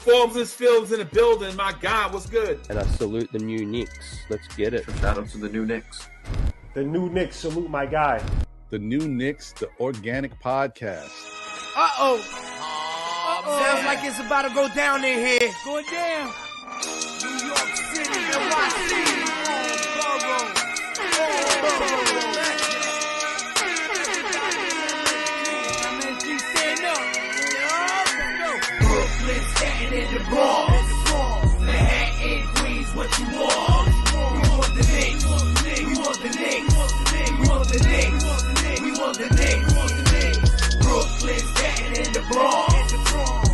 Forms and Fields in the building. My God, what's good? And I salute the new Knicks. Let's get it. Shout out to the new Knicks. The new Knicks, salute my guy. The new Knicks, the organic podcast. Sounds like it's about to go down in here. Going down. New York City, NY Brooklyn, Staten in the Bronx. Manhattan, Queens, what you want? We want the Knicks. We want the Knicks. We want the Knicks. We want the Knicks. Brooklyn, Staten in the Bronx.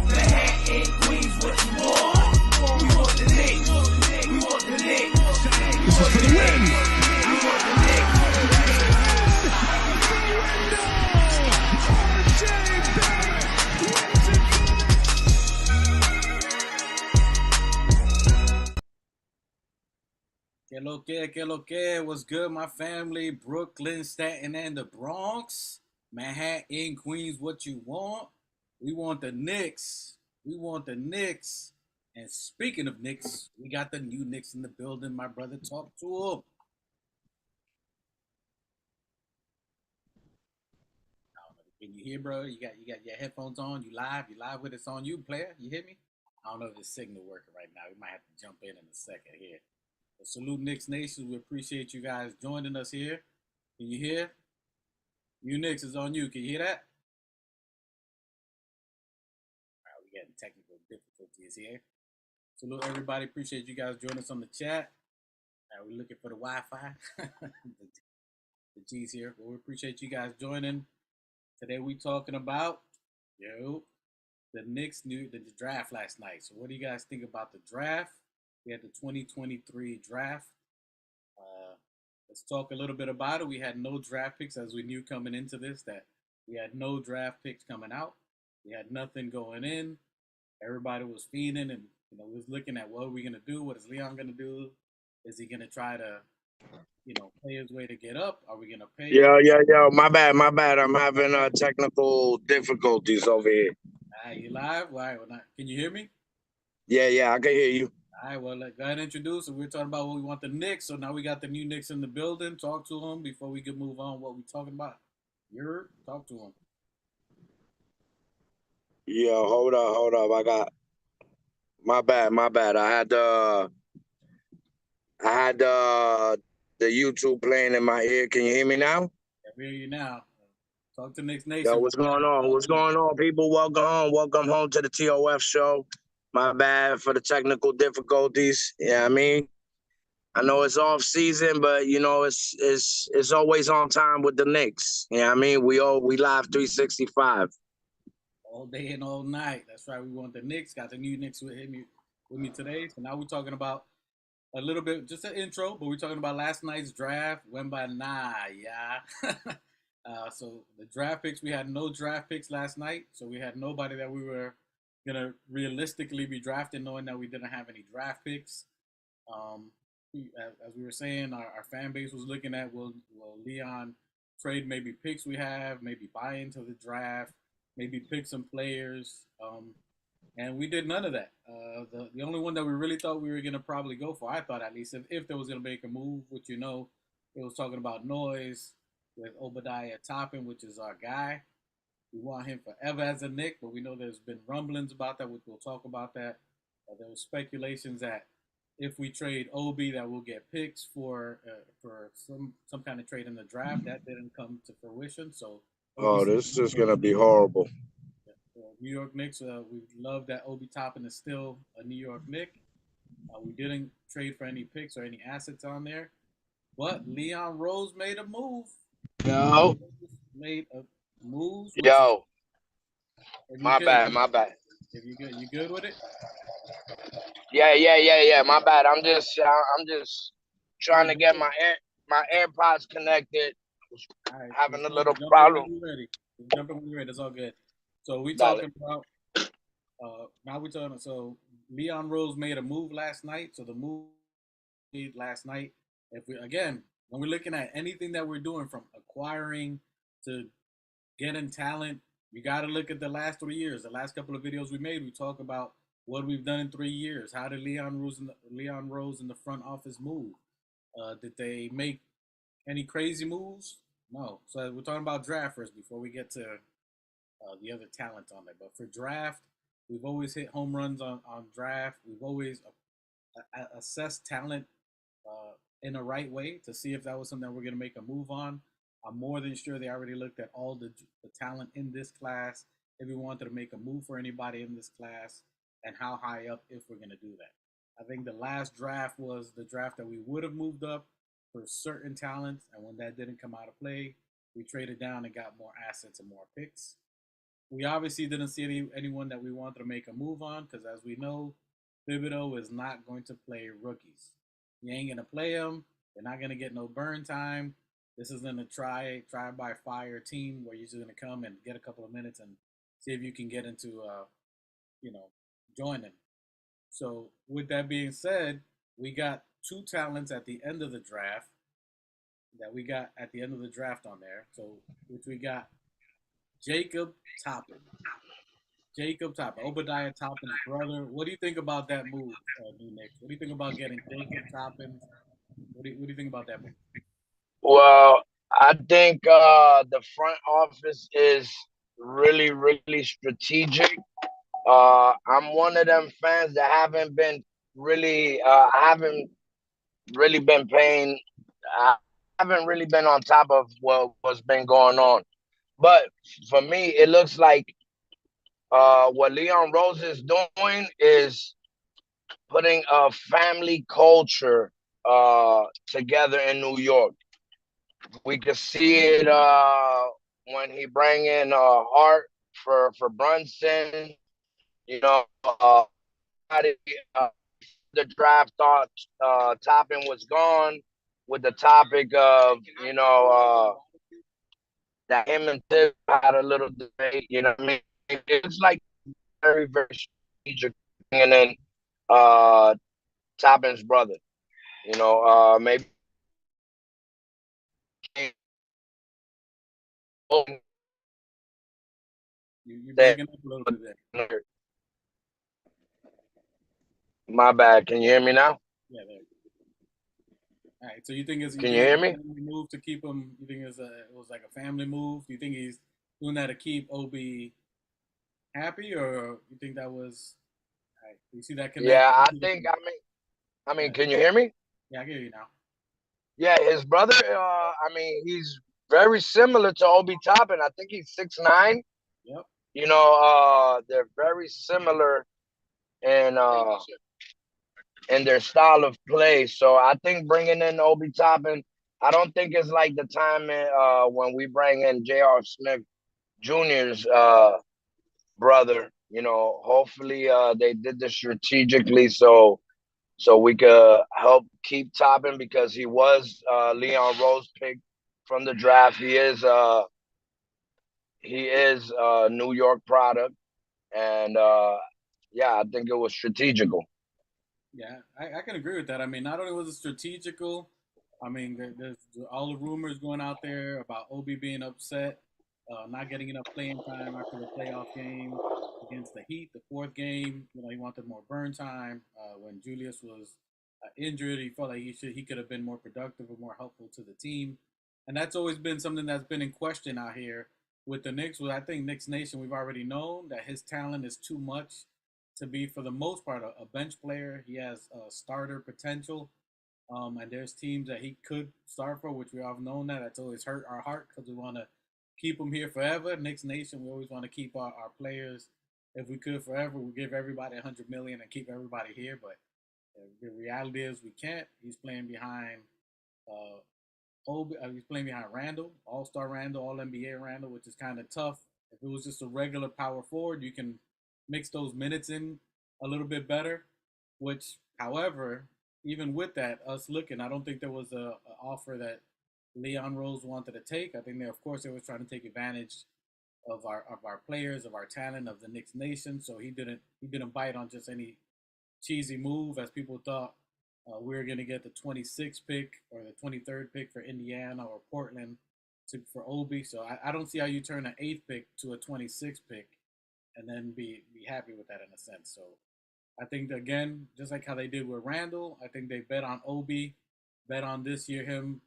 Manhattan, Queens, what you want? We want the Knicks. We want the Knicks. This is for the win. We want the Knicks. Que lo que, what's good, my family? Brooklyn, Staten, and the Bronx. Manhattan, Queens, what you want? We want the Knicks. We want the Knicks. And speaking of Knicks, we got the new Knicks in the building. My brother, talk to him. Can you hear, bro? You got your headphones on. You live with us on you, player. You hear me? I don't know if the signal working right now. We might have to jump in a second here. But salute Knicks Nation. We appreciate you guys joining us here. Can you hear? You Knicks is on you. Can you hear that? All right, we're getting technical difficulties here. Salute everybody. Appreciate you guys joining us on the chat. We're looking for the Wi-Fi. the G's here. But we appreciate you guys joining. Today we talking about the Knicks the draft last night. So what do you guys think about the draft? We had the 2023 draft. Let's talk a little bit about it. We had no draft picks, as we knew coming into this that we had no draft picks coming out. We had nothing going in. Everybody was feeding, and we was looking at what are we gonna do? What is Leon gonna do? Is he gonna try to pay his way to get up? Are we gonna pay? Yo. My bad. I'm having technical difficulties over here. You live? Why? Can you hear me? Yeah, I can hear you. All right, well, go ahead and introduce. We're talking about what we want the Knicks. So now we got the new Knicks in the building. Talk to them before we can move on. What we talking about? Talk to them. Yo, hold up. I got my bad. I had the YouTube playing in my ear. Can you hear me now? I hear you now. Talk to Knicks Nation. Yo, what's going on, people? Welcome home to the TOF show. My bad for the technical difficulties. Yeah, I mean, I know it's off season, but it's always on time with the Knicks. Yeah, I mean, we live 365 all day and all night. That's right. We want the Knicks. Got the new Knicks with me today. So now we're talking about a little bit, just an intro, but we're talking about last night's draft. Went by 9, yeah. So the draft picks, we had no draft picks last night. So we had nobody that we were gonna realistically be drafted, knowing that we didn't have any draft picks. As we were saying, our fan base was looking at will Leon trade maybe picks we have, maybe buy into the draft, maybe pick some players, and we did none of that. The only one that we really thought we were gonna probably go for, I thought at least, if there was gonna make a move, which it was talking about noise with Obadiah Toppin, which is our guy. We want him forever as a Knick, but we know there's been rumblings about that, which we'll talk about that. There was speculations that if we trade Obi, that we'll get picks for some kind of trade in the draft. That didn't come to fruition. So, this is gonna be horrible. New York Knicks, we love that Obi Toppin is still a New York Knick. We didn't trade for any picks or any assets on there, but Leon Rose made a move. Yo, my bad. If you good with it? Yeah. My bad. I'm just trying to get my AirPods connected. Right, having a little problem. Jump in when you're ready. It's all good. So we talking about now we're talking. So Leon Rose made a move last night. So the move made last night. When we're looking at anything that we're doing, from acquiring to getting talent, you got to look at the last 3 years. The last couple of videos we made, we talk about what we've done in 3 years. How did Leon Rose in the front office move? Did they make any crazy moves? No. So we're talking about draft first before we get to the other talent on there. But for draft, we've always hit home runs on draft. We've always assessed talent in the right way to see if that was something that we're going to make a move on. I'm more than sure they already looked at all the talent in this class, if we wanted to make a move for anybody in this class, and how high up if we're going to do that. I think the last draft was the draft that we would have moved up for certain talents, and when that didn't come out of play, we traded down and got more assets and more picks. We obviously didn't see anyone that we wanted to make a move on because, as we know, Thibodeau is not going to play rookies. You ain't gonna play them. They're not gonna get no burn time. This isn't a try by fire team where you're just gonna come and get a couple of minutes and see if you can get into joining. So with that being said, we got two talents at the end of the draft on there. So which we got Jacob Toppin. Obadiah Toppin's brother. What do you think about that move, New Knicks? What do you think about getting Jacob Toppin? What do you think about that move? Well, I think the front office is really, really strategic. I'm one of them fans that haven't really been paying. I haven't really been on top of what's been going on. But for me, it looks like what Leon Rose is doing is putting a family culture together in New York. We could see it when he bring in Hart for Brunson. You know, uh, the draft thought Toppin was gone with the topic of that him and Tiff had a little debate. You know what I mean? It's like very, very strategic, and then Toppin's brother. Maybe You're that. breaking up a little bit there. My bad. Can you hear me now? Yeah, there. All right. So you think it's Can you hear a me? family move to keep him? You think it was like a family move? Do you think he's doing that to keep Obi happy, or you think that was? All right, you see that connection? Yeah, I think. I mean, can you hear me? Yeah, I get you now. Yeah, his brother. He's very similar to Obi Toppin. I think he's 6'9". Yep. They're very similar in their style of play. So I think bringing in Obi Toppin, I don't think it's like the time when we bring in J.R. Smith Jr.'s brother. Hopefully they did this strategically so we could help keep Toppin because he was Leon Rose pick from the draft. He is a New York product, and I think it was strategical. Yeah, I can agree with that. I mean, not only was it strategical, I mean, there's all the rumors going out there about Obi being upset, not getting enough playing time after the playoff game against the Heat, the fourth game. He wanted more burn time. When Julius was injured, he felt like he could have been more productive and more helpful to the team, and that's always been something that's been in question out here with the Knicks. Well, I think Knicks Nation, we've already known that his talent is too much to be, for the most part, a bench player. He has starter potential, and there's teams that he could start for, which we all have known that. That's always hurt our heart because we want to keep him here forever. Knicks Nation, we always want to keep our players, if we could, forever. We give everybody $100 million and keep everybody here, but the reality is we can't. He's playing behind he's playing behind Randall, All-Star Randall, All-NBA Randall, which is kind of tough. If it was just a regular power forward, you can mix those minutes in a little bit better. Which, however, even with that, us looking, I don't think there was a offer that Leon Rose wanted to take. I think of course, they were trying to take advantage of our players, of our talent, of the Knicks Nation. So he didn't bite on just any cheesy move, as people thought we were going to get the 26th pick or the 23rd pick for Indiana or Portland for Obi. So I don't see how you turn an 8th pick to a 26th pick and then be happy with that in a sense. So I think again, just like how they did with Randall, I think they bet on Obi, bet on this year him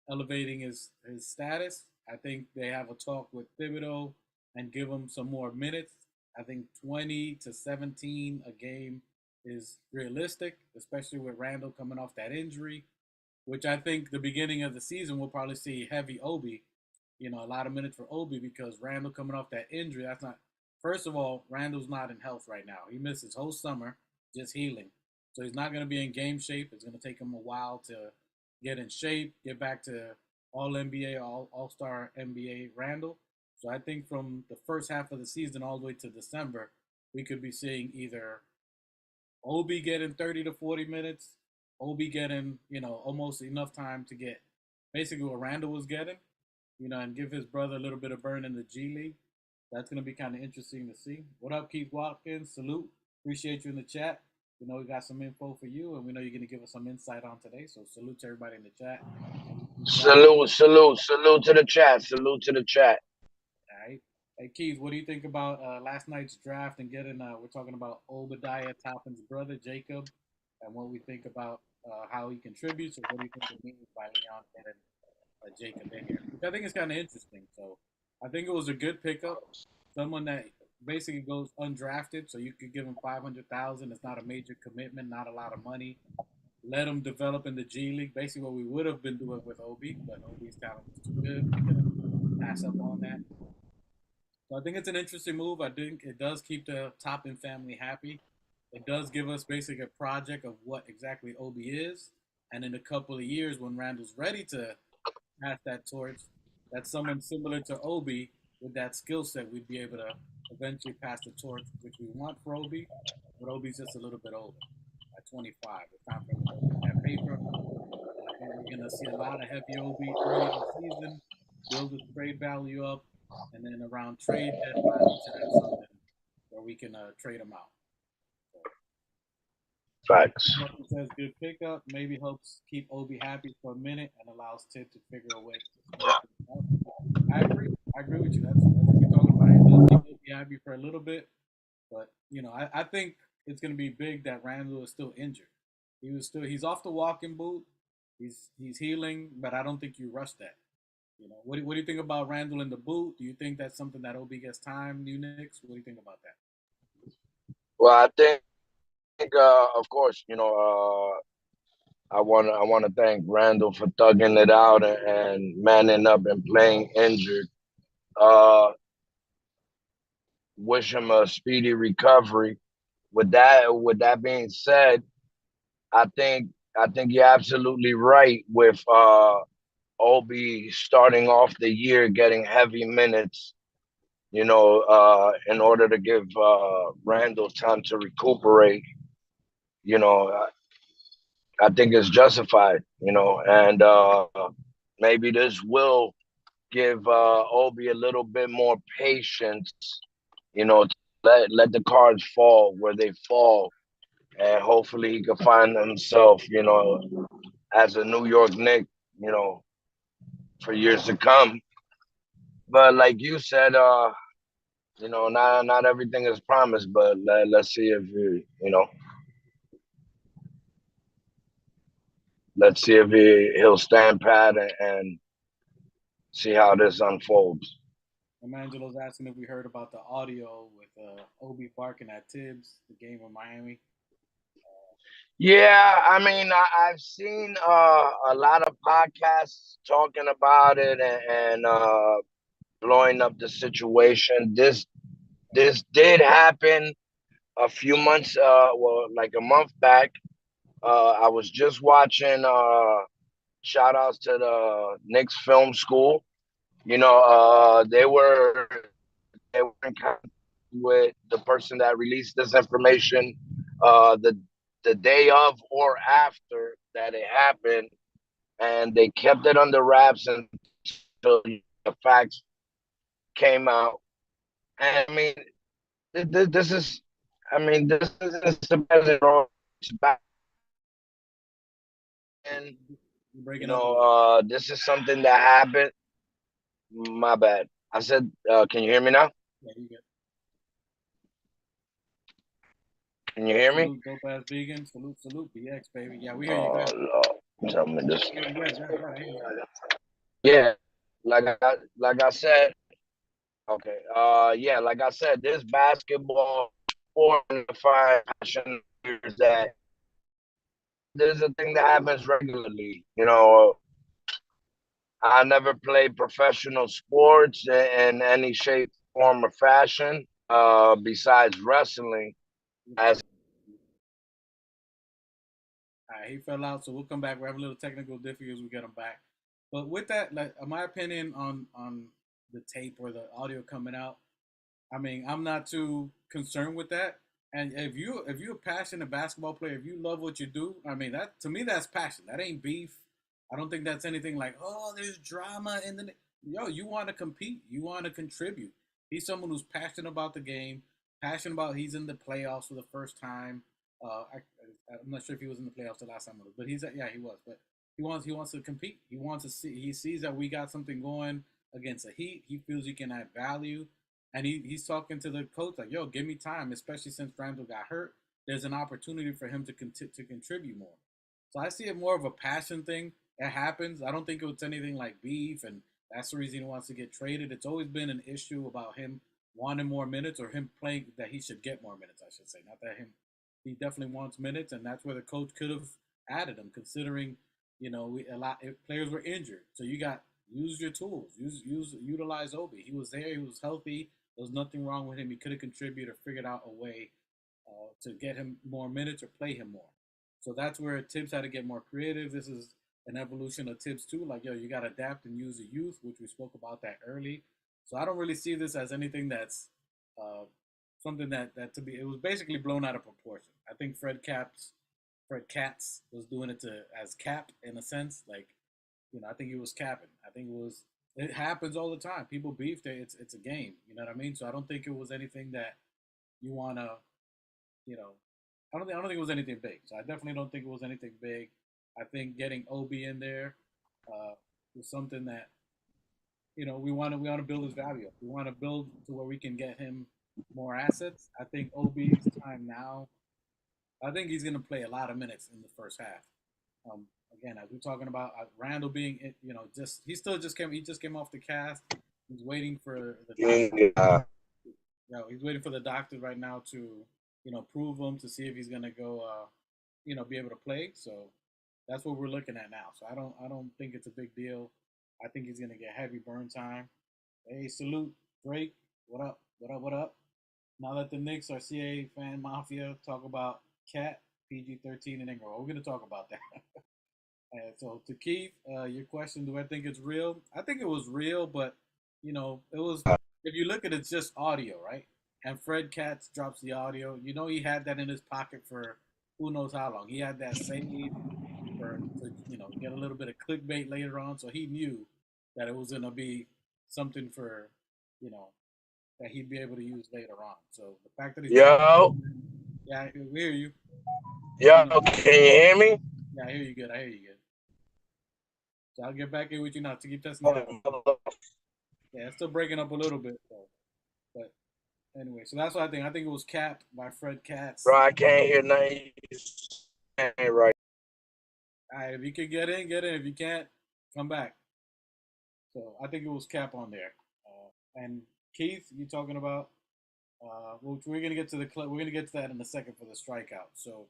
elevating his status. I think they have a talk with Thibodeau and give him some more minutes. I think 20 to 17 a game is realistic, especially with Randall coming off that injury, which I think the beginning of the season we'll probably see heavy Obi, a lot of minutes for Obi because Randall coming off that injury, that's not. First of all, Randall's not in health right now. He missed his whole summer just healing. So he's not going to be in game shape. It's going to take him a while to get in shape, get back to all NBA, all star NBA Randall. So I think from the first half of the season all the way to December, we could be seeing either Obi getting 30 to 40 minutes, Obi getting, almost enough time to get basically what Randall was getting, and give his brother a little bit of burn in the G League. That's going to be kind of interesting to see. What up, Keith Watkins? Salute. Appreciate you in the chat. We know we got some info for you, and we know you're going to give us some insight on today. So salute to everybody in the chat. Salute to the chat. Salute to the chat. All right. Hey, Keith, what do you think about last night's draft and getting, we're talking about Obadiah Toppin's brother, Jacob, and what we think about how he contributes, or what do you think it means by Leon getting Jacob in here? Which I think is kind of interesting. So I think it was a good pickup. Someone that basically goes undrafted, so you could give him $500,000. It's not a major commitment, not a lot of money. Let him develop in the G League. Basically, what we would have been doing with Obi, but Obi's talent was too good. We could pass up on that. So I think it's an interesting move. I think it does keep the Toppin family happy. It does give us basically a project of what exactly Obi is, and in a couple of years, when Randall's ready to pass that torch, that's someone similar to Obi with that skill set. We'd be able to eventually pass the torch, which we want for Obi, but Obi's just a little bit older at 25. It's time for him to get that paper. I think we're going to see a lot of heavy Obi early in the season, build the trade value up, and then around trade deadline, we should have something where we can trade him out. Facts. It says good pickup. Maybe helps keep Obi happy for a minute and allows Ted to figure a way to I agree with you. That's what we're talking about. It does keep Obi happy for a little bit, but I think it's going to be big that Randall is still injured. He's off the walking boot. He's healing, but I don't think you rush that. What do you think about Randall in the boot? Do you think that's something that Obi gets time? New Knicks. What do you think about that? Well, I think, of course, I want to thank Randall for thugging it out and manning up and playing injured. Wish him a speedy recovery. With that being said, I think you're absolutely right with Obi starting off the year getting heavy minutes, in order to give Randall time to recuperate. I think it's justified, and maybe this will give Obi a little bit more patience, to let the cards fall where they fall, and hopefully he can find himself, as a New York Knick, for years to come. But like you said, not everything is promised, but let's see if let's see if he'll stand pat and see how this unfolds. Emangelo's asking if we heard about the audio with Obi barking at Tibbs, the game in Miami. Yeah, I mean, I've seen a lot of podcasts talking about it and blowing up the situation. This did happen a few months, like a month back. I was just watching. Shout outs to the Knicks Film School. They were in contact with the person that released this information the day of or after that it happened, and they kept it under wraps until the facts came out. And I mean, this is Sebastian. And this is something that happened. My bad. I said, can you hear me now? Yeah, you good. Can you hear me? Salute, dope ass vegan. Salute, BX baby. Yeah, we hear you. Oh, Go ahead. Lord. Tell me this. Yeah, go ahead. I hear you. Yeah, like I said, okay. Yeah, like I said, this basketball sport and the fine passion is that there's a thing that happens regularly. I never played professional sports in any shape, form, or fashion, besides wrestling. As All right, he fell out, so we'll come back. We're having a little technical difficulties. We get him back. But with that, like my opinion on the tape or the audio coming out, I mean, I'm not too concerned with that. And if you're a passionate basketball player, if you love what you do, I mean, that to me that's passion. That ain't beef. I don't think that's anything like, oh, there's drama in the yo. You want to compete. You want to contribute. He's someone who's passionate about the game, passionate about he's in the playoffs for the first time. I'm not sure if he was in the playoffs the last time, but yeah, he was. But he wants to compete. He wants to see. He sees that we got something going against the Heat. He feels he can add value. And he's talking to the coach like, yo, give me time, especially since Randall got hurt. There's an opportunity for him to contribute more. So I see it more of a passion thing. It happens. I don't think it's anything like beef, and that's the reason he wants to get traded. It's always been an issue about him wanting more minutes or him playing that he should get more minutes, I should say. Not that him. He definitely wants minutes, and that's where the coach could have added him, considering, players were injured. So you got use your tools, utilize Obi. He was there, he was healthy. There was nothing wrong with him. He could have contributed or figured out a way to get him more minutes or play him more. So that's where Tibbs had to get more creative. This is an evolution of Tibbs too. Like, yo, you got to adapt and use the youth, which we spoke about that early. So I don't really see this as anything that's something that to be. It was basically blown out of proportion. I think Fred Katz was doing it as Cap in a sense. Like, I think he was capping. I think it happens all the time. People beef. It's a game. You know what I mean? So I don't think it was anything that you want to, I don't think it was anything big. So I definitely don't think it was anything big. I think getting Obi in there was something that, we want to build his value up. We want to build to where we can get him more assets. I think Obi's time now. I think he's going to play a lot of minutes in the first half. Again, as we're talking about Randall being, he just came off the cast. He's waiting for the doctor. He's waiting for the doctor right now to, prove him to see if he's gonna go, be able to play. So that's what we're looking at now. So I don't think it's a big deal. I think he's gonna get heavy burn time. Hey, salute Drake. What up? What up? What up? Now that the Knicks are CA fan mafia, talk about Cat PG-13 and Ingram. We're gonna talk about that. So to Keith, your question, do I think it's real? I think it was real, but it was. If you look at it, it's just audio, right? And Fred Katz drops the audio. He had that in his pocket for who knows how long. He had that saved to get a little bit of clickbait later on. So he knew that it was gonna be something for that he'd be able to use later on. So the fact that he's yeah, we hear you. Yo, can you hear me? Yeah, I hear you good. So I'll get back in with you now to keep testing it out. Yeah, it's still breaking up a little bit, though. But anyway, so that's what I think. I think it was capped by Fred Katz. Bro, I can't hear nothing right. All right, if you can get in, get in. If you can't, come back. So I think it was cap on there. And Keith, you talking about? We're gonna get to we're gonna get to that in a second for the strikeout. So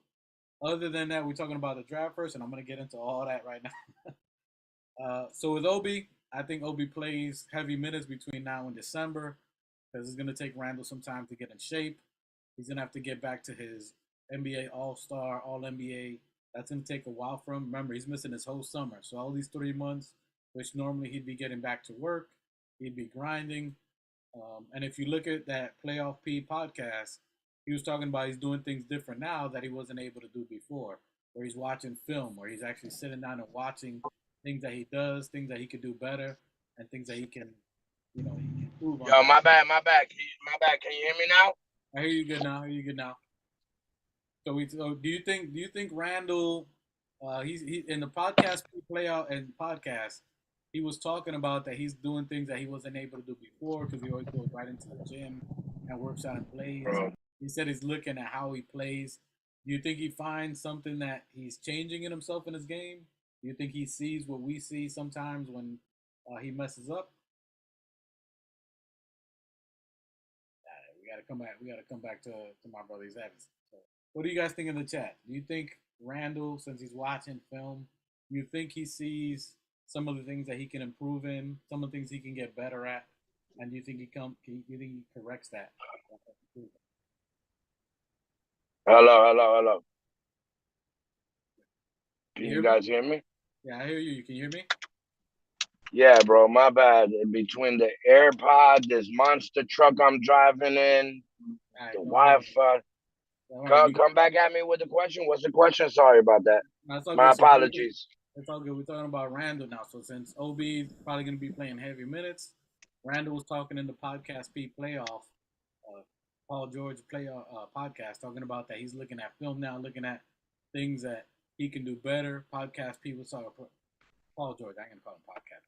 other than that, we're talking about the draft first, and I'm gonna get into all that right now. So with Obi, I think Obi plays heavy minutes between now and December because it's going to take Randall some time to get in shape. He's going to have to get back to his NBA All-Star, All-NBA. That's going to take a while for him. Remember, he's missing his whole summer. So all these 3 months, which normally he'd be getting back to work, he'd be grinding. And if you look at that Playoff P podcast, he was talking about he's doing things different now that he wasn't able to do before, where he's watching film, where he's actually sitting down and watching things that he does, things that he could do better, and things that he can, improve on. Yo, my bad. Can you hear me now? I hear you good now. So do you think Randall, he in the podcast playout and podcast, he was talking about that he's doing things that he wasn't able to do before because he always goes right into the gym and works out and plays. He said he's looking at how he plays. Do you think he finds something that he's changing in himself in his game? Do you think he sees what we see sometimes when he messes up? We gotta come back. We gotta come back to my brother. He's having. So, what do you guys think in the chat? Do you think Randall, since he's watching film, do you think he sees some of the things that he can improve in, some of the things he can get better at, and do you think you think he corrects that? Hello. Can you guys hear me? Yeah, I hear you. You can hear me? Yeah, bro, my bad. Between the AirPod, this monster truck I'm driving in, Right, the no Wi-Fi. Come back at me with the question. What's the question? Sorry about that. My apologies. It's all good. We're talking about Randall now. So since OB's probably going to be playing heavy minutes, Randall was talking in the Podcast P playoff, Paul George podcast, talking about that he's looking at film now, looking at things that he can do better. Podcast P was talking Paul George. I'm going to call him podcast.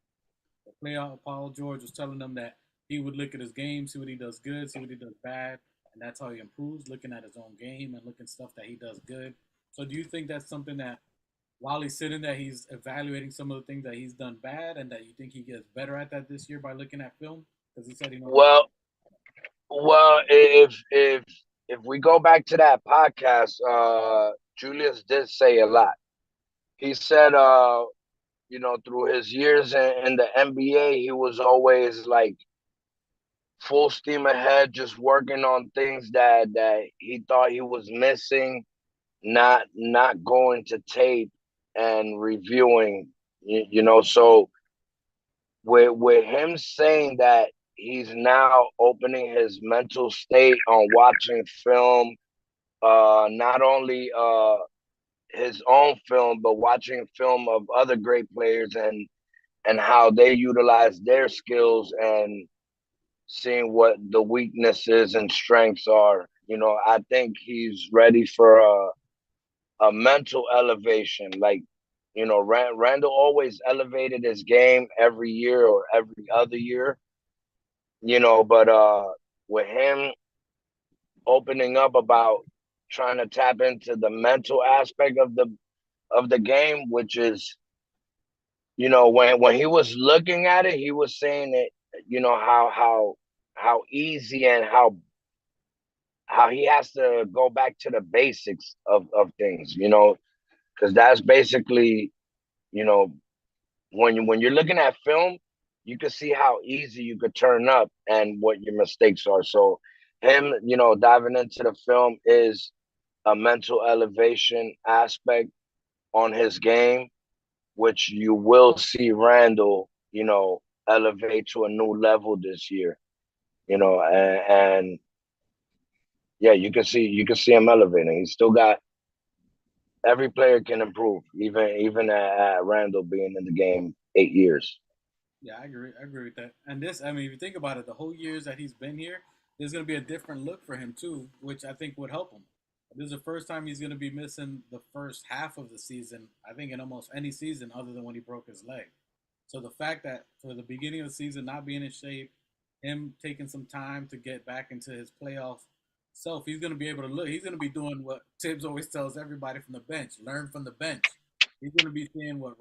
The playoff, Paul George was telling them that he would look at his game, see what he does good, see what he does bad, and that's how he improves, looking at his own game and looking stuff that he does good. So do you think that's something that while he's sitting there, he's evaluating some of the things that he's done bad, and that you think he gets better at that this year by looking at film? Because he said he knows. Well, if we go back to that podcast, Julius did say a lot. He said, through his years in the NBA, he was always like full steam ahead, just working on things that he thought he was missing, not going to tape and reviewing. So with him saying that he's now opening his mental state on watching film, not only his own film, but watching film of other great players and how they utilize their skills and seeing what the weaknesses and strengths are. I think he's ready for a mental elevation. Like, Randall always elevated his game every year or every other year, but with him opening up about trying to tap into the mental aspect of the game, which is, when he was looking at it, he was saying it, how easy and how he has to go back to the basics of things, because that's basically, when you're looking at film, you can see how easy you could turn up and what your mistakes are. So him, diving into the film is a mental elevation aspect on his game, which you will see Randall, elevate to a new level this year, and yeah, you can see him elevating. He's still got, every player can improve, even at Randall being in the game 8 years. Yeah, I agree with that. And this, I mean, if you think about it, the whole years that he's been here, there's going to be a different look for him too, which I think would help him. This is the first time he's going to be missing the first half of the season, I think, in almost any season other than when he broke his leg. So the fact that for the beginning of the season, not being in shape, him taking some time to get back into his playoff self, he's going to be able to look. He's going to be doing what Tibbs always tells everybody from the bench: learn from the bench. He's going to be seeing what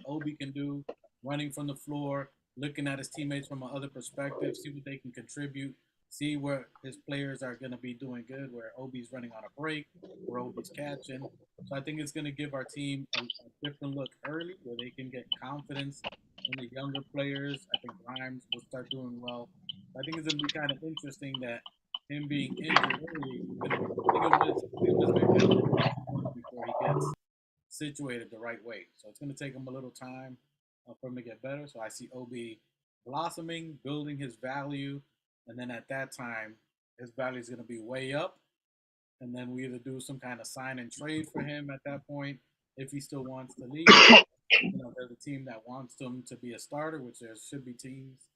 Obi can do, running from the floor, looking at his teammates from another perspective, see what they can contribute, see where his players are going to be doing good, where Obi's running on a break, where Obi's catching. So I think it's going to give our team a different look early, where they can get confidence in the younger players. I think Grimes will start doing well. I think it's going to be kind of interesting that him being injured early, before he gets situated the right way. So it's going to take him a little time for him to get better. So I see Obi blossoming, building his value, and then at that time, his value is going to be way up. And then we either do some kind of sign and trade for him at that point if he still wants to leave. There's a team that wants him to be a starter, which there should be teams.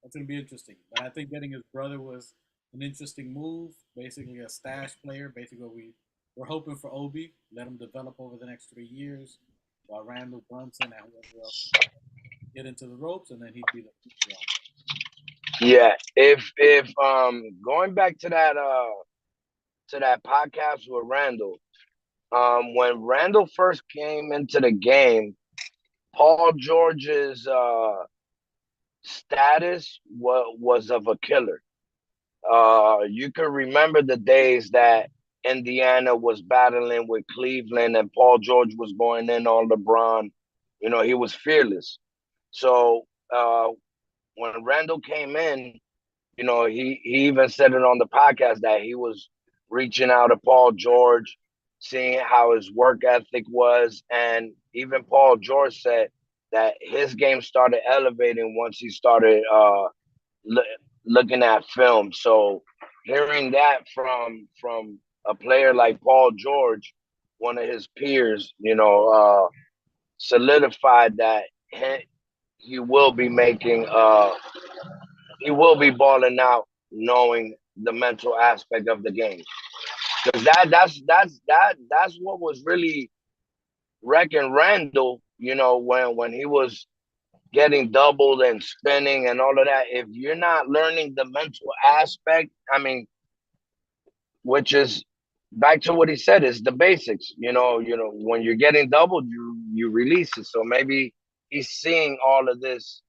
That's going to be interesting. But I think getting his brother was an interesting move, basically a stash player. Basically, we're hoping for Obi, let him develop over the next 3 years, while Randall Brunson and whoever else get into the ropes, and then he'd be the future. Yeah, if going back to that to that podcast with Randall. When Randall first came into the game, Paul George's status was of a killer. You can remember the days that Indiana was battling with Cleveland and Paul George was going in on LeBron. You know, he was fearless. So when Randall came in, you know, he even said it on the podcast that he was reaching out to Paul George, seeing how his work ethic was. And even Paul George said that his game started elevating once he started looking at film. So hearing that from a player like Paul George, one of his peers, you know, solidified that he will be making he will be balling out, knowing the mental aspect of the game. Because that's what was really wrecking Randall. You know, when he was getting doubled and spinning and all of that. If you're not learning the mental aspect, I mean, which is back to what he said, is the basics. You know, when you're getting doubled, you release it. So maybe he's seeing all of this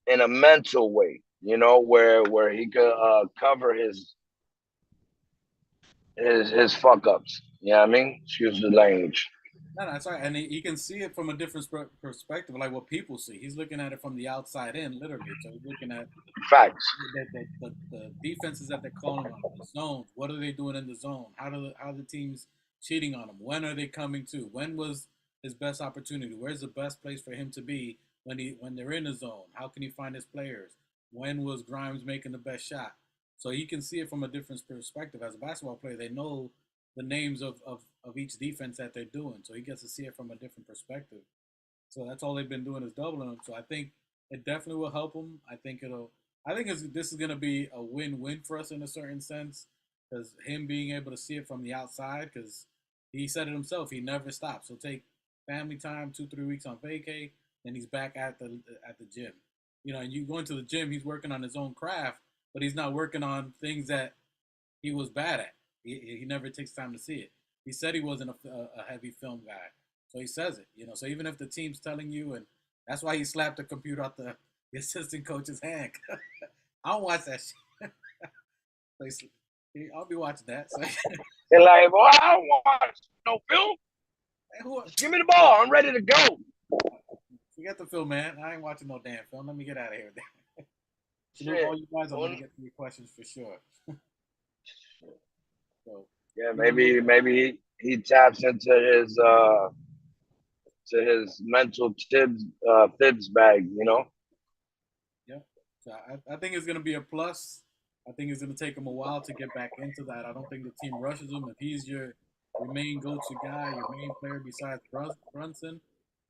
in a mental way. You know, where he could cover his fuck ups. You know what I mean? Excuse the language. No, that's right, and he can see it from a different perspective, like what people see. He's looking at it from the outside in, literally. So he's looking at Facts. the defenses that they're calling on, the zones. What are they doing in the zone? How are the teams cheating on him? When are they coming to? When was his best opportunity? Where's the best place for him to be when they're in the zone? How can he find his players? When was Grimes making the best shot? So he can see it from a different perspective. As a basketball player, they know the names of each defense that they're doing. So he gets to see it from a different perspective. So that's all they've been doing is doubling him. So I think it definitely will help him. This is going to be a win-win for us in a certain sense, because him being able to see it from the outside, because he said it himself, he never stops. He'll take family time, 2-3 weeks on vacay, then he's back at the gym. You know, and you go into the gym, he's working on his own craft, but he's not working on things that he was bad at. He never takes time to see it. He said he wasn't a heavy film guy, so he says it. You know, so even if the team's telling you, and that's why he slapped the computer out the assistant coach's hand. I don't watch that shit. I'll be watching that. So. They're like, well, I don't watch no film. Just give me the ball. I'm ready to go. Forget the film, man. I ain't watching no damn film. Let me get out of here. All you guys, I'm gonna get to your questions for sure. So, yeah, maybe he taps into his mental Thibs bag, you know. Yeah, so I think it's gonna be a plus. I think it's gonna take him a while to get back into that. I don't think the team rushes him. If he's your main go-to guy, your main player besides Brunson,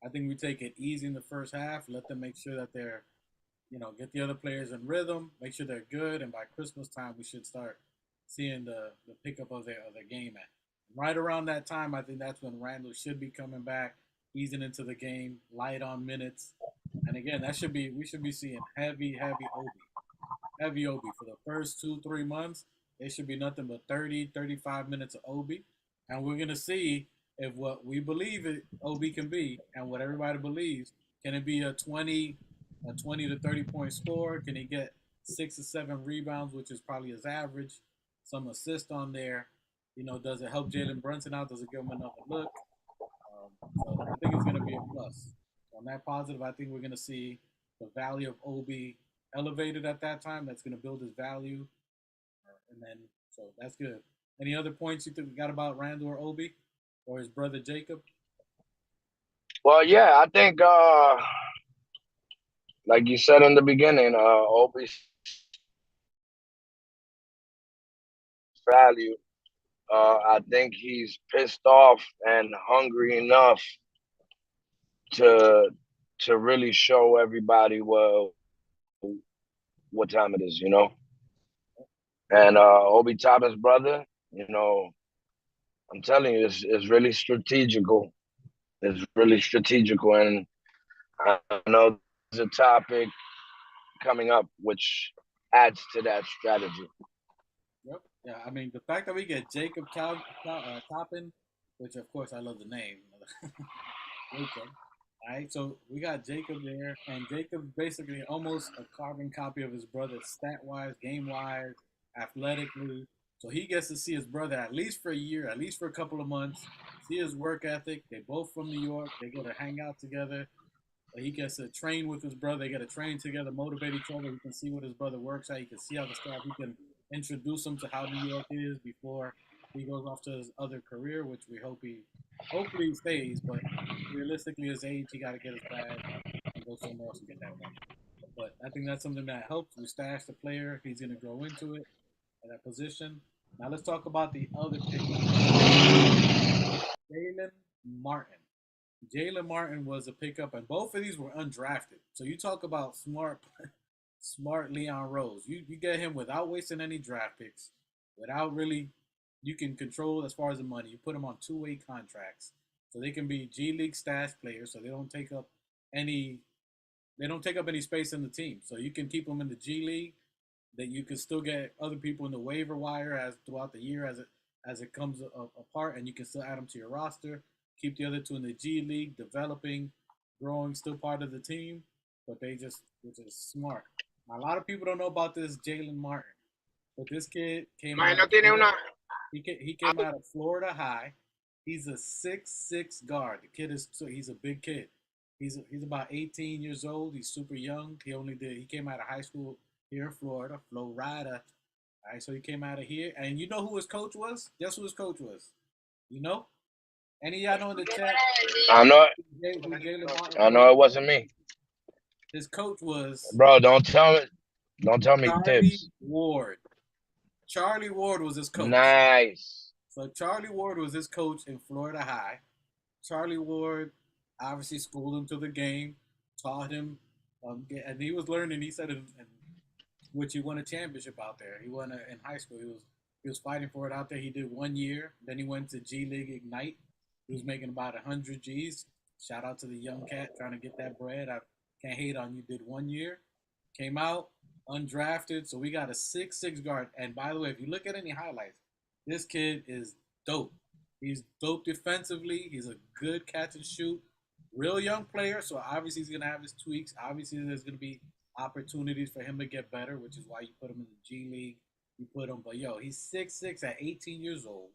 I think we take it easy in the first half. Let them make sure that they're, get the other players in rhythm, make sure they're good, and by Christmas time we should start seeing the pickup of their game at. Right around that time, I think that's when Randall should be coming back, easing into the game, light on minutes. And again, we should be seeing heavy Obi for the first 2-3 months. It should be nothing but 30-35 minutes of Obi, and we're gonna see if what we believe Obi can be and what everybody believes. Can it be a 20 to 30 point score? Can he get 6 or 7 rebounds, which is probably his average? Some assist on there. Does it help Jalen Brunson out? Does it give him another look? So I think it's going to be a plus. On that positive, I think we're going to see the value of Obi elevated at that time. That's going to build his value. And then, so that's good. Any other points you think we got about Randall or Obi or his brother Jacob? Well, yeah, I think, like you said in the beginning, Obi's value. I think he's pissed off and hungry enough to really show everybody what time it is, And Obi Toppin's brother, I'm telling you, it's really strategical. It's really strategical, and I know there's a topic coming up which adds to that strategy. Yep. Yeah, I mean, the fact that we get Jacob Toppin, which of course I love the name. Jacob. All right, so we got Jacob there, and Jacob basically almost a carbon copy of his brother, stat wise, game wise, athletically. So he gets to see his brother at least for a year, at least for a couple of months, see his work ethic. They both from New York. They get to hang out together. He gets to train with his brother. They get to train together, motivate each other. He can see what his brother works at. He can see how the stuff. He can introduce him to how New York is before he goes off to his other career, which we hopefully he stays. But realistically, his age, he got to get his bag and go somewhere else and get that money. But I think that's something that helps. We stash the player. He's going to grow into it at that position. Now let's talk about the other pick, Jalen Martin. Jalen Martin was a pickup, and both of these were undrafted. So you talk about smart Leon Rose. You get him without wasting any draft picks, without really, you can control as far as the money. You put them on two-way contracts, so they can be G League stash players, so they don't take up any space in the team. So you can keep them in the G League. That you can still get other people in the waiver wire as throughout the year as it comes apart, and you can still add them to your roster. Keep the other two in the G League, developing, growing, still part of the team, but they're just smart. Now, a lot of people don't know about this Jalen Martin, but this kid came out. He came out of Florida High. He's a 6'6" guard. The kid he's a big kid. He's about 18 years old. He's super young. He came out of high school here in Florida, Florida. All right, so he came out of here, and you know who his coach was? Guess who his coach was? You know? Any of y'all know in the chat? I know it. I know it wasn't me. His coach was Bro, don't tell me Charlie tips. Ward. Charlie Ward was his coach. Nice. So Charlie Ward was his coach in Florida High. Charlie Ward obviously schooled him to the game, taught him, and he was learning. He said, which he won a championship out there. He won in high school. He was fighting for it out there. He did 1 year. Then he went to G League Ignite. He was making about 100 G's. Shout out to the young cat trying to get that bread. I can't hate on you. Did 1 year. Came out undrafted. So we got a 6'6" guard. And by the way, if you look at any highlights, this kid is dope. He's dope defensively. He's a good catch and shoot. Real young player. So obviously he's going to have his tweaks. Obviously there's going to be opportunities for him to get better, which is why you put him in the G League. You put him, but he's 6'6" at 18 years old.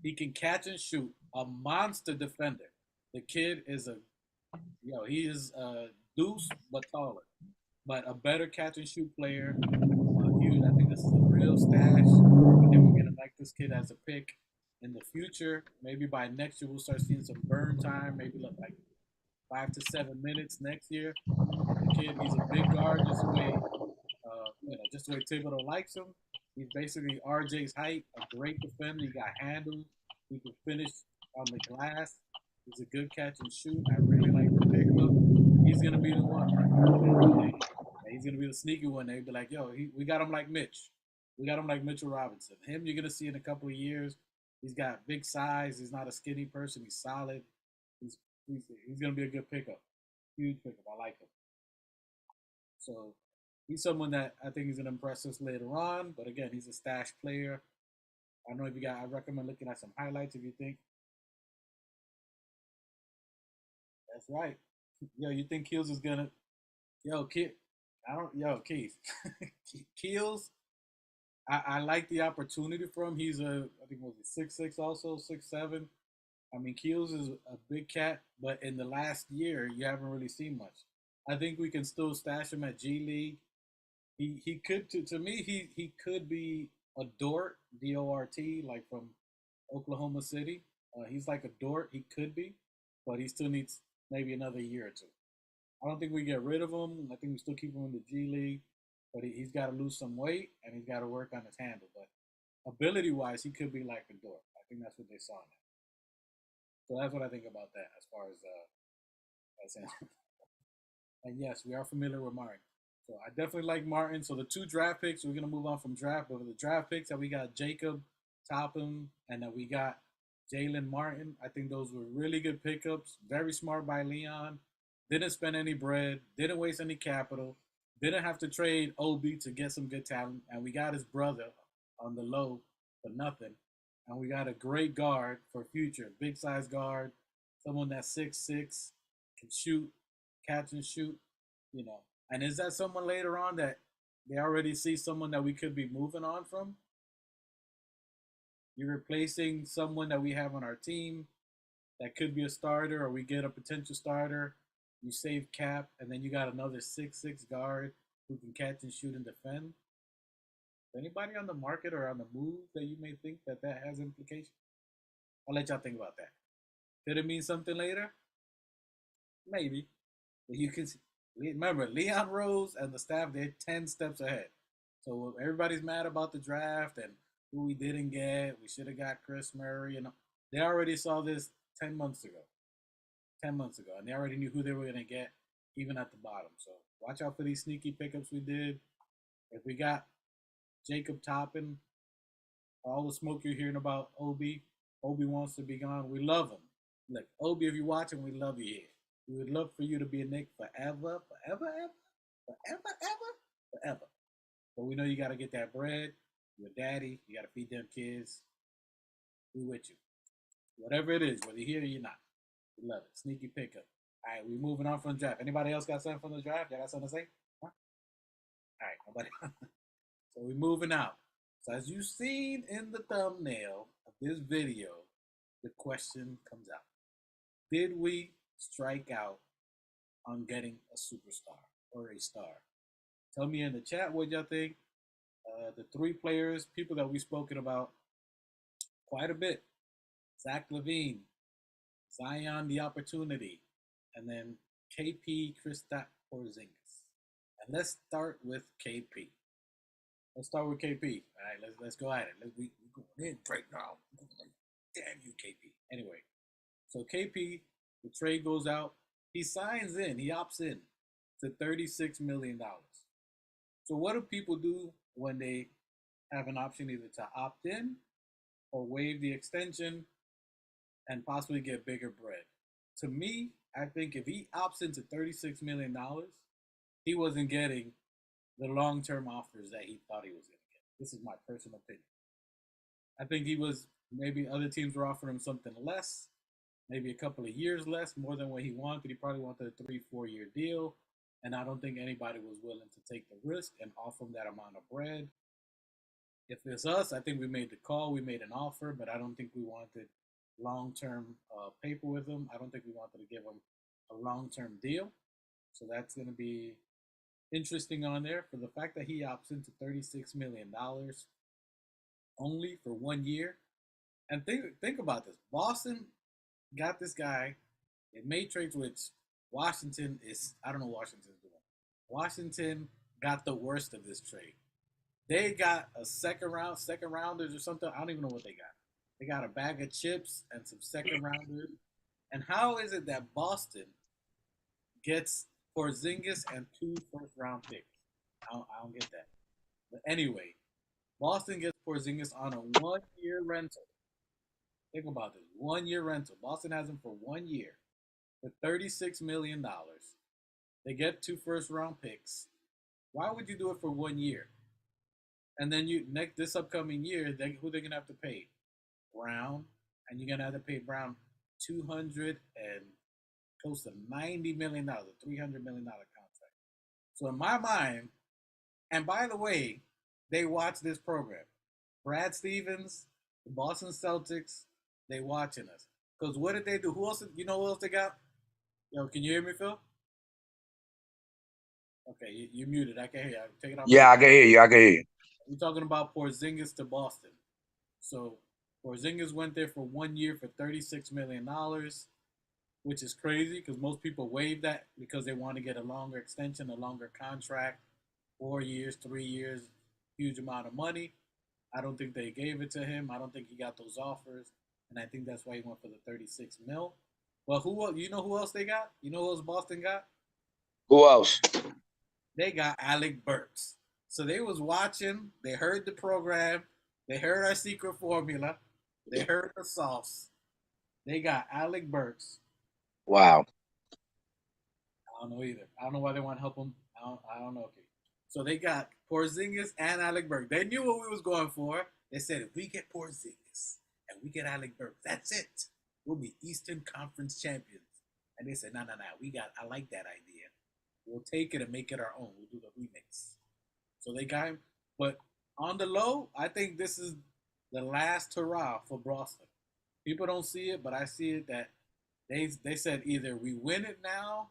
He can catch and shoot. A monster defender. The kid is he is a deuce but taller, but a better catch and shoot player. I think this is a real stash. I think we're gonna like this kid as a pick in the future. Maybe by next year we'll start seeing some burn time. Maybe like 5 to 7 minutes next year. The kid, he's a big guard, just the way Thibodeau likes him. He's basically RJ's height, a great defender. He got handles. He can finish on the glass. He's a good catch and shoot. I really like the pickup. He's gonna be the one. He's gonna be the sneaky one. They'd be like, we got him like Mitch. We got him like Mitchell Robinson. Him, you're gonna see in a couple of years. He's got big size. He's not a skinny person. He's solid. He's gonna be a good pickup. Huge pickup. I like him. So he's someone that I think is going to impress us later on. But again, he's a stash player. I don't know if I recommend looking at some highlights if you think. That's right. You think Keels is going to. Keith. Keels, I like the opportunity for him. He's I think, was he 6'6" also, 6'7"? I mean, Keels is a big cat, but in the last year, you haven't really seen much. I think we can still stash him at G League. He could, to me, he could be a Dort, D-O-R-T, like from Oklahoma City. He's like a Dort. He could be, but he still needs maybe another year or two. I don't think we get rid of him. I think we still keep him in the G League, but he's got to lose some weight and he's got to work on his handle. But ability-wise, he could be like a Dort. I think that's what they saw in him. So that's what I think about that as far as him. And yes, we are familiar with Martin. So I definitely like Martin. So the 2 draft picks, we're going to move on from draft. But the draft picks that we got Jacob Toppin and that we got Jalen Martin, I think those were really good pickups. Very smart by Leon. Didn't spend any bread. Didn't waste any capital. Didn't have to trade OB to get some good talent. And we got his brother, on the low for nothing. And we got a great guard for future, big size guard, someone that's 6'6", can shoot, catch and shoot, you know. And is that someone later on that they already see someone that we could be moving on from? You're replacing someone that we have on our team that could be a starter, or we get a potential starter. You save cap, and then you got another 6'6" guard who can catch and shoot and defend. Anybody on the market or on the move that you may think that has implications? I'll let y'all think about that. Could it mean something later? Maybe. But you can remember, Leon Rose and the staff, they're 10 steps ahead. So everybody's mad about the draft and who we didn't get. We should have got Chris Murray. And they already saw this 10 months ago. 10 months ago. And they already knew who they were going to get, even at the bottom. So watch out for these sneaky pickups we did. If we got Jacob Toppin, all the smoke you're hearing about Obi wants to be gone. We love him. Look, Obi, if you're watching, we love you here. We would love for you to be a Knick forever. But we know you got to get that bread. You're a daddy. You got to feed them kids. We with you. Whatever it is, whether you're here or you're not. We love it. Sneaky pickup. All right, we're moving on from the draft. Anybody else got something from the draft? Y'all got something to say? Huh? All right, nobody. So we're moving out. So as you've seen in the thumbnail of this video, the question comes out. Did we strike out on getting a superstar or a star? Tell me in the chat what y'all think. The 3 players, people that we've spoken about quite a bit. Zach LaVine, Zion the Opportunity, and then KP Kristaps Porzingas. And let's start with KP. Let's start with KP. All right, let's go at it. We going in right now. Damn you, KP. Anyway, so KP, the trade goes out. He signs in. He opts in to $36 million. So what do people do when they have an option either to opt in or waive the extension and possibly get bigger bread? To me, I think if he opts into $36 million, he wasn't getting the long-term offers that he thought he was going to get. This is my personal opinion. I think he was, maybe other teams were offering him something less, maybe a couple of years less, more than what he wanted. He probably wanted a 3-4 year deal, and I don't think anybody was willing to take the risk and offer him that amount of bread. If it's us, I think we made the call, we made an offer, but I don't think we wanted long-term paper with him. I don't think we wanted to give him a long-term deal. So that's going to be interesting on there. For the fact that he opts into $36 million only for 1 year. And think about this. Boston got this guy. It made trades which Washington is, I don't know what Washington's doing. Washington got the worst of this trade. They got a second rounders or something. I don't even know what they got. They got a bag of chips and some second rounders. And how is it that Boston gets Porzingis and 2 first-round picks? I don't get that. But anyway, Boston gets Porzingis on a 1-year rental. Think about this. 1-year rental. Boston has him for 1 year for $36 million. They get 2 first-round picks. Why would you do it for 1 year? And then this upcoming year, who they're gonna have to pay? Brown, and you're gonna have to pay Brown $200 and close to $90 million, a $300 million contract. So in my mind, and by the way, they watch this program. Brad Stevens, the Boston Celtics, they watching us. Because what did they do? Who else? You know who else they got? Yo, can you hear me, Phil? Okay, you're muted. I can hear you. Take it off. Yeah, I can hear you. We're talking about Porzingis to Boston. So Porzingis went there for 1 year for $36 million, which is crazy because most people waive that because they want to get a longer extension, a longer contract, 4 years, 3 years, huge amount of money. I don't think they gave it to him. I don't think he got those offers, and I think that's why he went for the 36 mil. But you know who else they got? You know who else Boston got? Who else? They got Alec Burks. So they was watching. They heard the program. They heard our secret formula. They heard the sauce. They got Alec Burks. Wow. I don't know either. I don't know why they want to help him. I don't know. Okay. So they got Porzingis and Alec Burks. They knew what we was going for. They said, if we get Porzingis and we get Alec Burks, that's it. We'll be Eastern Conference champions. And they said, no. I like that idea. We'll take it and make it our own. We'll do the remix. So they got him. But on the low, I think this is the last hurrah for Boston. People don't see it, but I see it that they said either we win it now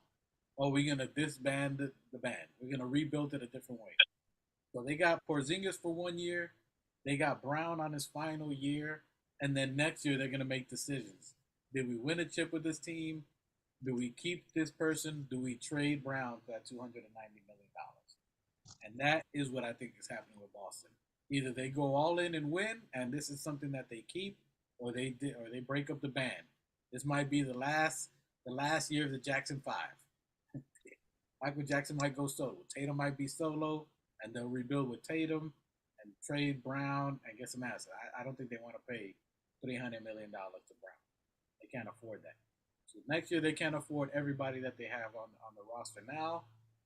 or we're going to disband the band. We're going to rebuild it a different way. So they got Porzingis for 1 year. They got Brown on his final year. And then next year they're going to make decisions. Did we win a chip with this team? Do we keep this person? Do we trade Brown for that $290 million? And that is what I think is happening with Boston. Either they go all in and win, and this is something that they keep, or they break up the band. This might be the last year of the Jackson 5. Michael Jackson might go solo. Tatum might be solo, and they'll rebuild with Tatum and trade Brown and get some assets. I don't think they want to pay $300 million to Brown. They can't afford that. So next year they can't afford everybody that they have on the roster now.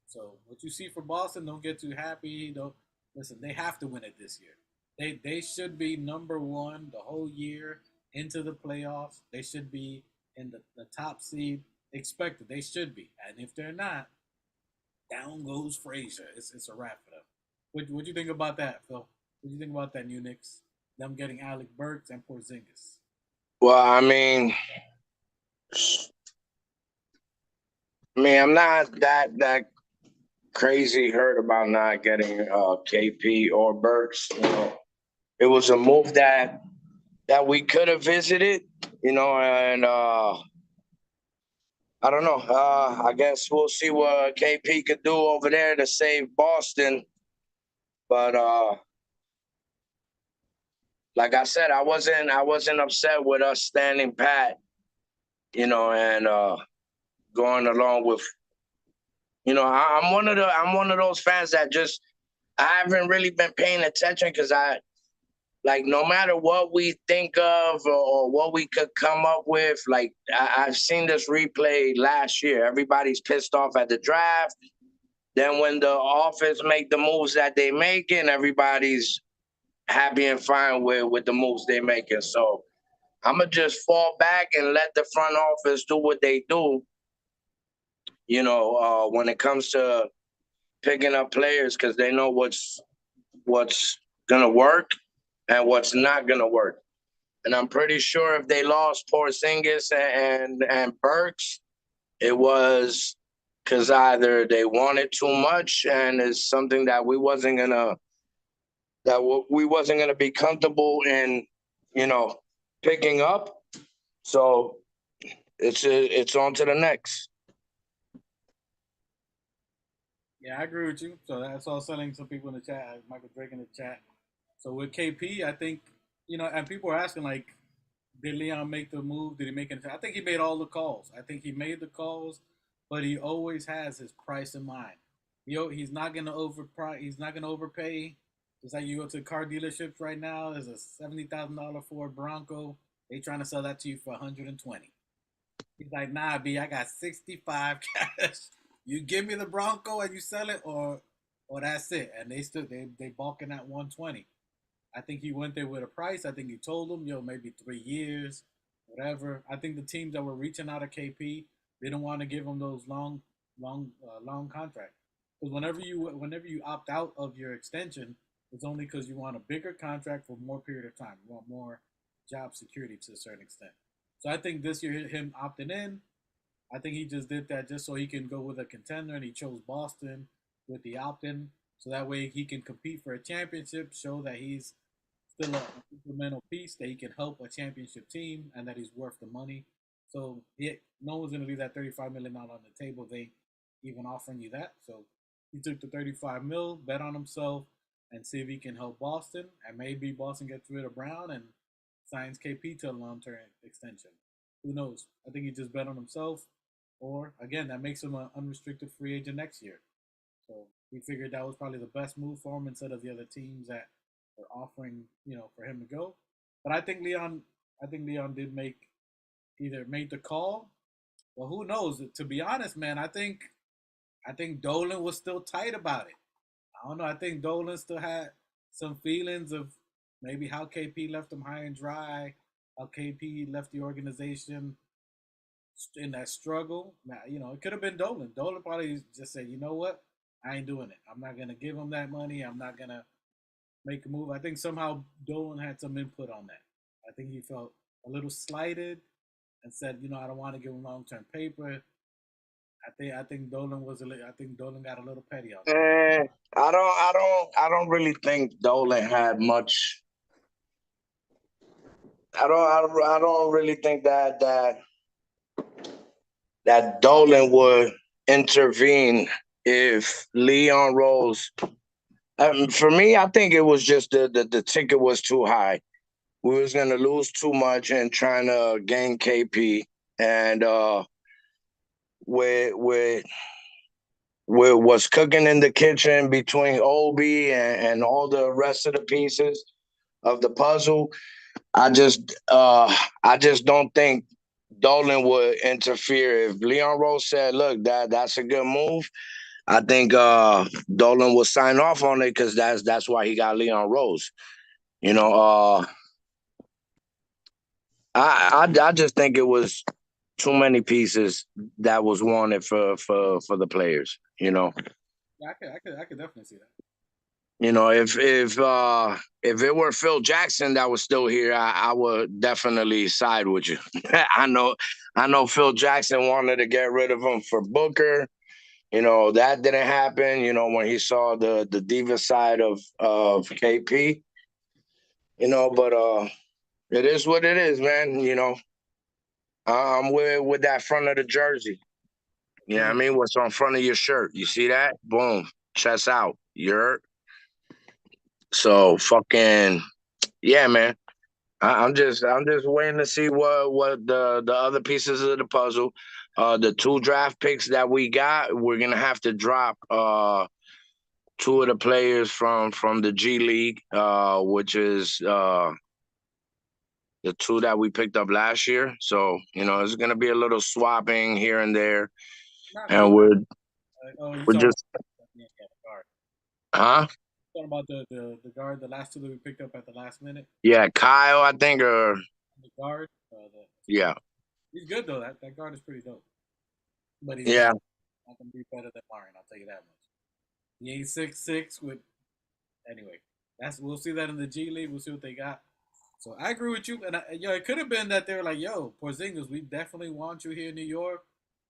So what you see for Boston, don't get too happy. Listen, they have to win it this year. They should be number one the whole year into the playoffs. They should be in the top seed expected. They should be. And if they're not, down goes Frazier. It's a wrap for them. What do you think about that, Phil? What do you think about that new Knicks? Them getting Alec Burks and Porzingis. Well, I mean, I'm not that crazy hurt about not getting KP or Burks. It was a move that we could have visited, and I don't know. I guess we'll see what KP could do over there to save Boston. But like I said, I wasn't upset with us standing pat, and going along with. I'm one of those fans that I haven't really been paying attention because no matter what we think of or what we could come up with, I've seen this replay last year. Everybody's pissed off at the draft. Then when the office make the moves that they making, everybody's happy and fine with the moves they making. So I'm going to just fall back and let the front office do what they do. When it comes to picking up players, because they know what's gonna work and what's not gonna work. And I'm pretty sure if they lost Porzingis and Burks, it was because either they wanted too much and it's something that we wasn't gonna be comfortable in, picking up. So it's on to the next. Yeah, I agree with you. So that's all selling some people in the chat. Michael Drake in the chat. So with KP, I think, and people are asking, did Leon make the move? Did he make it? I think he made all the calls. I think he made the calls, but he always has his price in mind. He's not going to overprice. He's not going to overpay. Just like you go to car dealerships right now, there's a $70,000 Ford Bronco. They trying to sell that to you for $120. He's like, nah, B, I got 65 cash. You give me the Bronco and you sell it, or that's it. And they balking at 120. I think he went there with a price. I think he told them, maybe 3 years, whatever. I think the teams that were reaching out to KP didn't want to give him those long contracts. Because whenever you opt out of your extension, it's only because you want a bigger contract for more period of time. You want more job security to a certain extent. So I think this year him opting in, I think he just did that just so he can go with a contender, and he chose Boston with the opt-in, so that way he can compete for a championship, show that he's still an incremental piece, that he can help a championship team, and that he's worth the money. So no one's going to leave that $35 million on the table. They even offering you that. So he took the $35 million, bet on himself, and see if he can help Boston, and maybe Boston gets rid of Brown and signs KP to a long-term extension. Who knows? I think he just bet on himself. Or, again, that makes him an unrestricted free agent next year. So we figured that was probably the best move for him instead of the other teams that were offering, for him to go. But I think Leon did made the call. Well, who knows? To be honest, man, I think Dolan was still tight about it. I don't know. I think Dolan still had some feelings of maybe how KP left him high and dry, how KP left the organization in that struggle. Now, it could have been Dolan. Dolan probably just said, you know what? I ain't doing it. I'm not going to give him that money. I'm not going to make a move. I think somehow Dolan had some input on that. I think he felt a little slighted and said, I don't want to give him long-term paper. I think Dolan got a little petty on that. I don't really think Dolan had much. I don't really think that Dolan would intervene if Leon Rose. For me, I think it was just the ticket was too high. We was gonna lose too much and trying to gain KP, and with what's cooking in the kitchen between Obi and all the rest of the pieces of the puzzle, I just don't think Dolan would interfere. If Leon Rose said, "Look, that's a good move," I think Dolan will sign off on it because that's why he got Leon Rose. I just think it was too many pieces that was wanted for the players. Yeah, I could definitely see that. If it were Phil Jackson that was still here, I would definitely side with you. I know Phil Jackson wanted to get rid of him for Booker. That didn't happen. When he saw the diva side of KP. But it is what it is, man. I'm with that front of the jersey. You know what I mean? What's on front of your shirt? You see that? Boom, chest out. You're so fucking yeah, man. I'm just waiting to see what the other pieces of the puzzle. The 2 draft picks that we got, we're gonna have to drop 2 of the players from the G League, which is the 2 that we picked up last year. So it's gonna be a little swapping here and there, and we're just huh. Talking about the guard, the last 2 that we picked up at the last minute. Yeah, Kyle, I think, or the guard. Yeah, he's good though. That guard is pretty dope. But he's yeah, not gonna be better than Martin. I'll tell you that much. He ain't 6'6" with. Anyway, we'll see that in the G League. We'll see what they got. So I agree with you, and it could have been that they were like, "Yo, Porzingas, we definitely want you here in New York.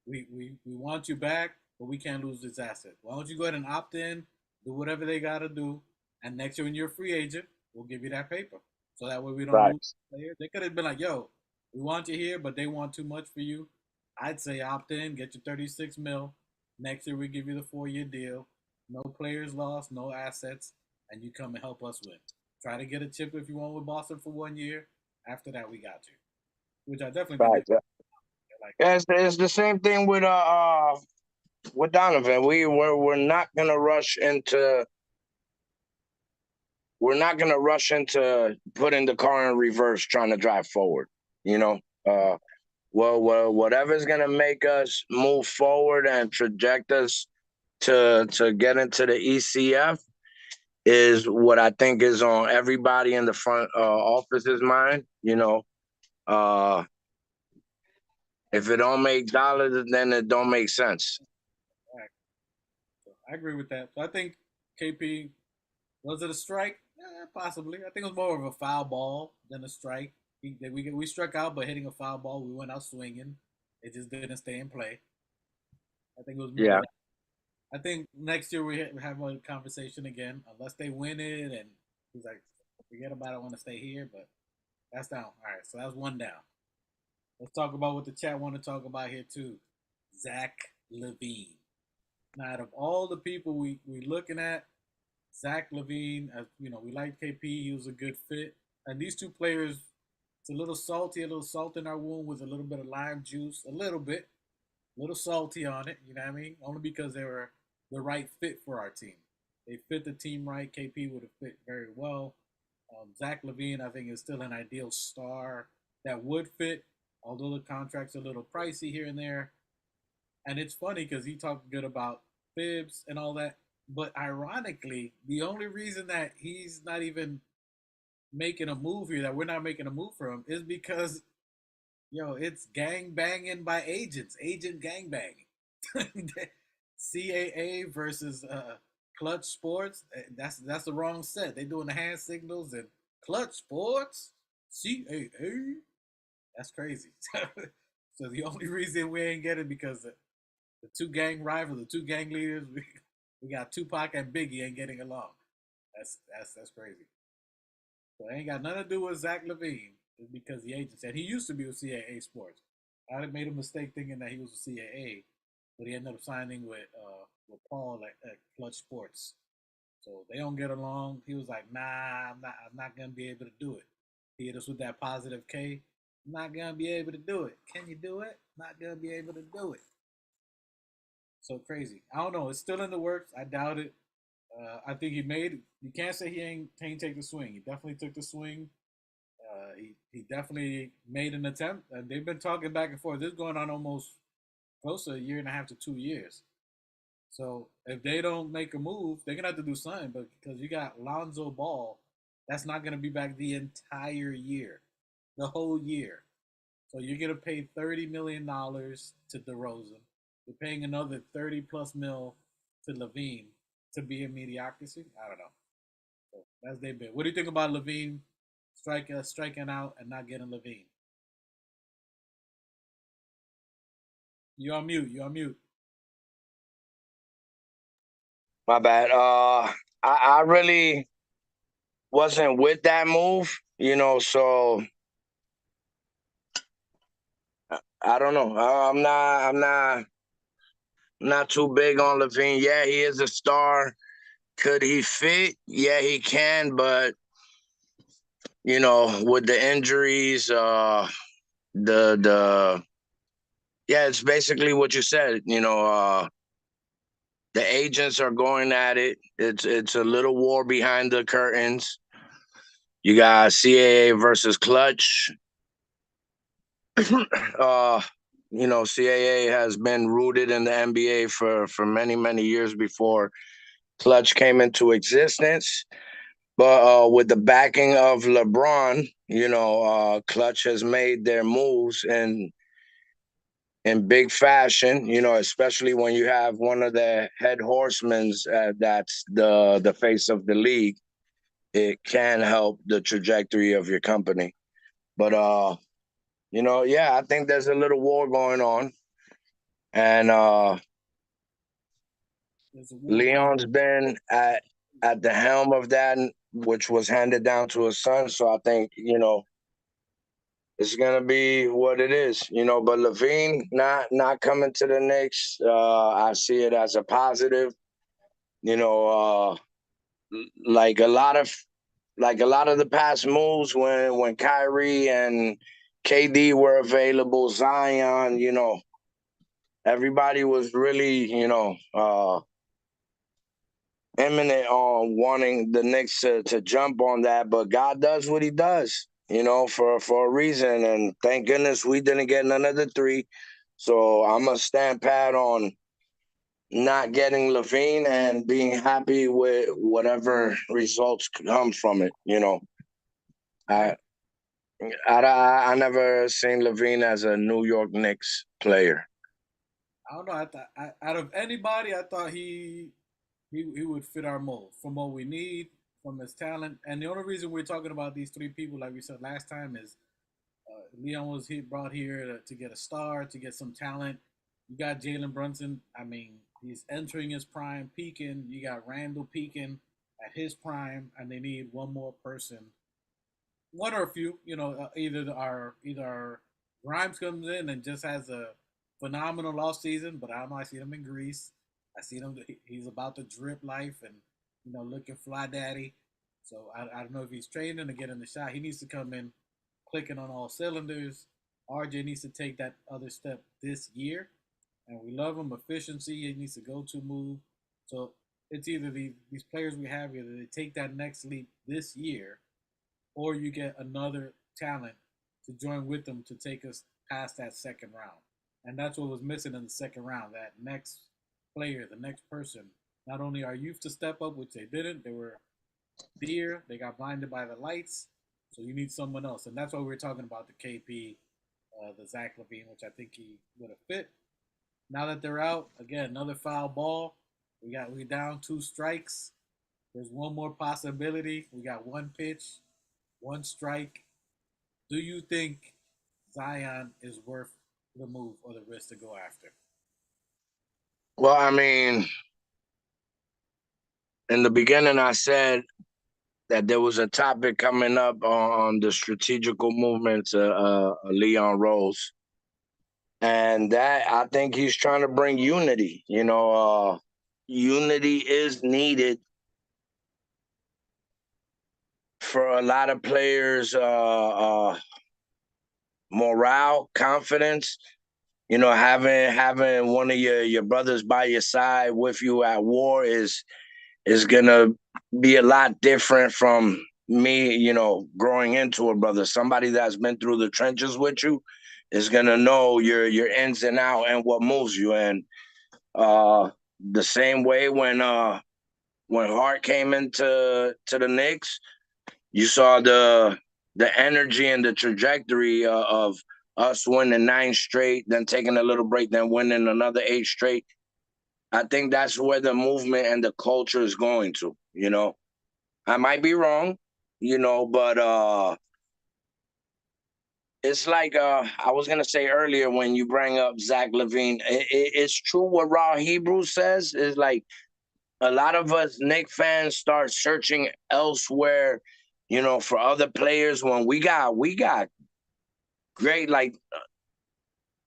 We want you back, but we can't lose this asset. Why don't you go ahead and opt in, do whatever they got to do, and next year when you're a free agent, we'll give you that paper. So that way we don't lose players." They could have been like, "Yo, we want you here, but they want too much for you." I'd say opt in, get your 36 mil. Next year we give you the 4-year deal. No players lost, no assets, and you come and help us win. Try to get a chip if you want with Boston for 1 year. After that, we got you. Which I definitely think. Yeah, it's the same thing with Donovan. We're not gonna rush into. We're not gonna rush into putting the car in reverse, trying to drive forward. Whatever's gonna make us move forward and traject us to get into the ECF is what I think is on everybody in the front office's mind. If it don't make dollars, then it don't make sense. I agree with that. So I think KP, was it a strike? Possibly. I think it was more of a foul ball than a strike. We struck out, but hitting a foul ball, we went out swinging. It just didn't stay in play. I think it was more. Yeah. I think next year we have a conversation again, unless they win it, and he's like, forget about it, I want to stay here, but that's down. All right, so that's 1 down. Let's talk about what the chat want to talk about here too. Zach LaVine. Now, out of all the people we looking at, Zach LaVine, we like KP. He was a good fit. And these 2 players, it's a little salty, a little salt in our wound with a little bit of lime juice, a little salty on it, you know what I mean? Only because they were the right fit for our team. They fit the team right. KP would have fit very well. Zach LaVine, I think, is still an ideal star that would fit, although the contract's a little pricey here and there. And it's funny because he talked good about Fibs and all that. But ironically, the only reason that he's not even making a move here, that we're not making a move for him, is because it's gang banging by agents, agent gang banging. CAA versus Clutch Sports. That's the wrong set. They doing the hand signals and Clutch Sports. CAA. That's crazy. So the only reason we ain't getting because the two gang rivals, the two gang leaders, we got Tupac and Biggie ain't getting along. That's crazy. So it ain't got nothing to do with Zach LaVine. It's because the agent said he used to be with CAA Sports. I made a mistake thinking that he was with CAA, but he ended up signing with Paul at Clutch Sports. So they don't get along. He was like, "Nah, I'm not gonna be able to do it." He hit us with that positive K. I'm not gonna be able to do it. Can you do it? Not gonna be able to do it. So crazy. I don't know. It's still in the works. I doubt it. I think he made. You can't say he ain't take the swing. He definitely took the swing. He definitely made an attempt. They've been talking back and forth. This is going on almost close to a year and a half to 2 years. So if they don't make a move, they're gonna have to do something. But because you got Lonzo Ball, that's not gonna be back the entire year, the whole year. So you're gonna pay $30 million to DeRozan. You're paying another 30+ mil to Levine to be in mediocrity. I don't know. So that's their bit. What do you think about Levine striking out and not getting Levine? You on mute. You on mute. My bad. I really wasn't with that move, so I don't know. I'm not too big on Levine. Yeah, he is a star. Could he fit? Yeah, he can, but with the injuries, the yeah, it's basically what you said. The agents are going at it. It's a little war behind the curtains. You got CAA versus Clutch. uh, CAA has been rooted in the NBA for many, many years before Clutch came into existence. But with the backing of LeBron, Clutch has made their moves in big fashion, especially when you have one of the head horsemen that's the face of the league. It can help the trajectory of your company. But yeah, I think there's a little war going on. And There's a war going Leon's been at the helm of that, which was handed down to his son. So I think, it's gonna be what it is, But Levine not coming to the Knicks, I see it as a positive. You know, like a lot of the past moves when Kyrie and KD were available, Zion, everybody was really, imminent on wanting the Knicks to jump on that, but God does what he does, for a reason. And thank goodness we didn't get none of the three. So I'm going to stand pat on not getting Levine and being happy with whatever results come from it. I, I never seen Levine as a New York Knicks player. I don't know. Out of anybody, I thought he would fit our mold from what we need, from his talent. And the only reason we're talking about these three people, like we said last time, is Leon was brought here to get a star, to get some talent. You got Jalen Brunson. I mean, he's entering his prime, peaking. You got Randall peaking at his prime, and they need one more person, one or a few. Either our Grimes comes in and just has a phenomenal off season, but I don't know. I see him in Greece. I see him. He's about to drip life and looking fly daddy. So I don't know if he's training to get in the shot. He needs to come in clicking on all cylinders. RJ needs to take that other step this year, and we love him. Efficiency, he needs to go to move. So it's either these players we have here that they take that next leap this year, or you get another talent to join with them to take us past that second round. And that's what was missing in the second round. That next player, the next person not only our youth to step up, which they didn't, they were deer, they got blinded by the lights. So you need someone else, and that's why we were talking about the KP, the Zach LaVine, which I think he would have fit. Now that they're out, again, another foul ball. We down 2 strikes. There's one more possibility. We got 1 pitch, 1 strike. Do you think Zion is worth the move or the risk to go after? Well, I mean, in the beginning, I said that there was a topic coming up on the strategical movements of Leon Rose. And that I think he's trying to bring unity. Unity is needed for a lot of players. Morale, confidence. Having one of your brothers by your side with you at war is gonna be a lot different from me. Growing into a brother, somebody that's been through the trenches with you is gonna know your ins and out and what moves you. And the same way when Hart came into the Knicks, you saw the energy and the trajectory of us winning 9 straight, then taking a little break, then winning another 8 straight. I think that's where the movement and the culture is going to. I might be wrong, but it's like I was gonna say earlier when you bring up Zach LaVine. It's true what Raw Hebrew says. Is like a lot of us Knicks fans start searching elsewhere, for other players when we got great. Like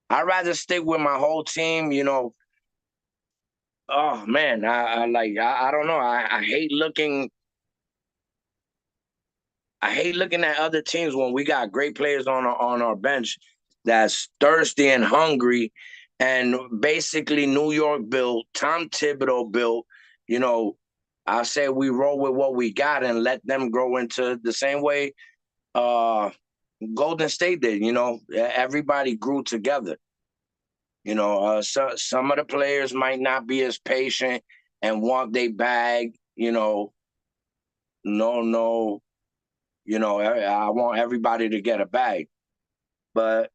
I'd rather stick with my whole team. Oh man, I don't know. I hate looking. I hate looking at other teams when we got great players on our bench that's thirsty and hungry, and basically New York built, Tom Thibodeau built. I say we roll with what we got and let them grow into the same way Golden State did. Everybody grew together. So some of the players might not be as patient and want their bag. No. I want everybody to get a bag, but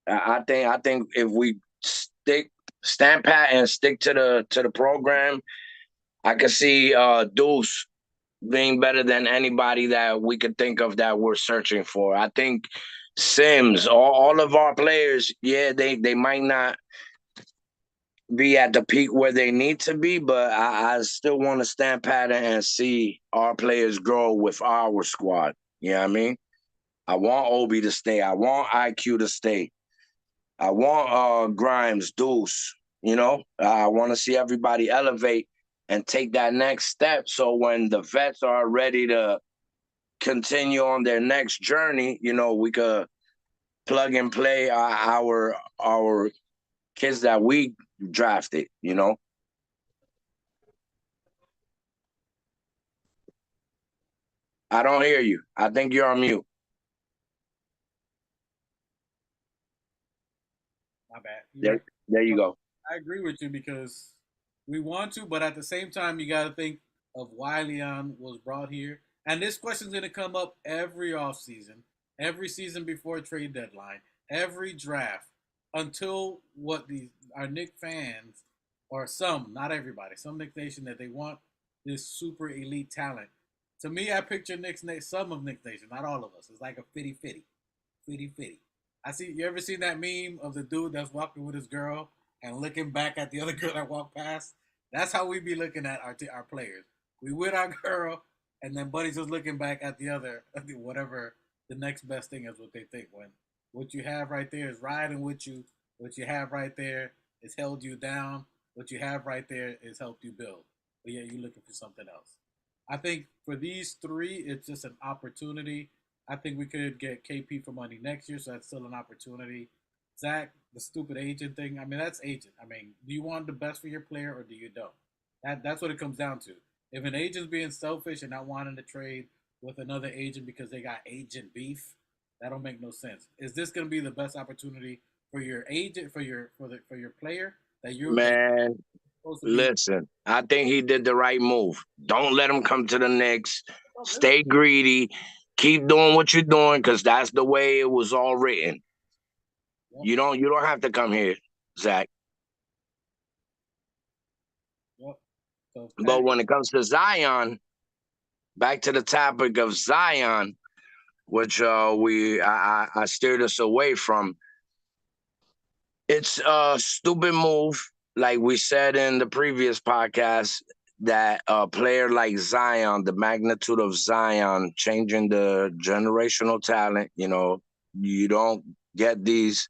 I think if we stand pat and stick to the program, I could see Deuce being better than anybody that we could think of that we're searching for. I think Sims, all of our players, yeah, they might not be at the peak where they need to be, but I still want to stand pat and see our players grow with our squad. You know what I mean? I want Obi to stay. I want IQ to stay. I want Grimes, Deuce. I want to see everybody elevate and take that next step. So when the vets are ready to continue on their next journey, we could plug and play our kids that we drafted. I don't hear you. I think you're on mute. My bad. There you go. I agree with you because we want to, but at the same time, you got to think of why Leon was brought here. And this question's going to come up every offseason, every season before trade deadline, every draft, until our Knicks fans, or some, not everybody, some Knicks Nation, that they want this super elite talent. To me, I picture some of Knicks Nation, not all of us. It's like a fitty. You ever seen that meme of the dude that's walking with his girl and looking back at the other girl that walked past? That's how we be looking at our players. We with our girl, and then Buddy's just looking back at the other, whatever the next best thing is what they think. When what you have right there is riding with you, what you have right there is held you down, what you have right there is helped you build. But yeah, you're looking for something else. I think for these 3, it's just an opportunity. I think we could get KP for money next year, so that's still an opportunity. Zach, the stupid agent thing, I mean, that's agent. I mean, do you want the best for your player or do you don't? That's what it comes down to. If an agent's being selfish and not wanting to trade with another agent because they got agent beef, that don't make no sense. Is this going to be the best opportunity for your agent, for your player that you're? Man, Supposed to be. Listen, I think he did the right move. Don't let him come to the Knicks. Stay greedy. Keep doing what you're doing because that's the way it was all written. Yep. You don't have to come here, Zach. Yep. So But when it comes to Zion, back to the topic of Zion, which I steered us away from. It's a stupid move, like we said in the previous podcast, that a player like Zion, the magnitude of Zion, changing the generational talent. You don't get these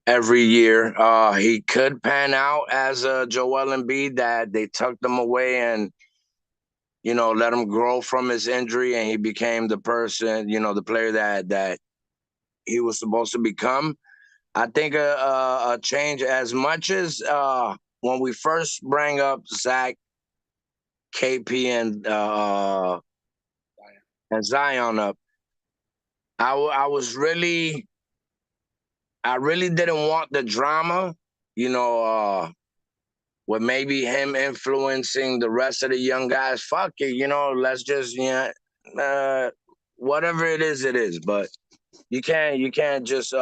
every year. He could pan out as a Joel Embiid, that they tucked him away and let him grow from his injury, and he became the person, the player that he was supposed to become. I think a change, as much as when we first bring up Zach, KP, and Zion up, I really didn't want the drama, with maybe him influencing the rest of the young guys. Fuck it, let's just whatever it is. But you can't just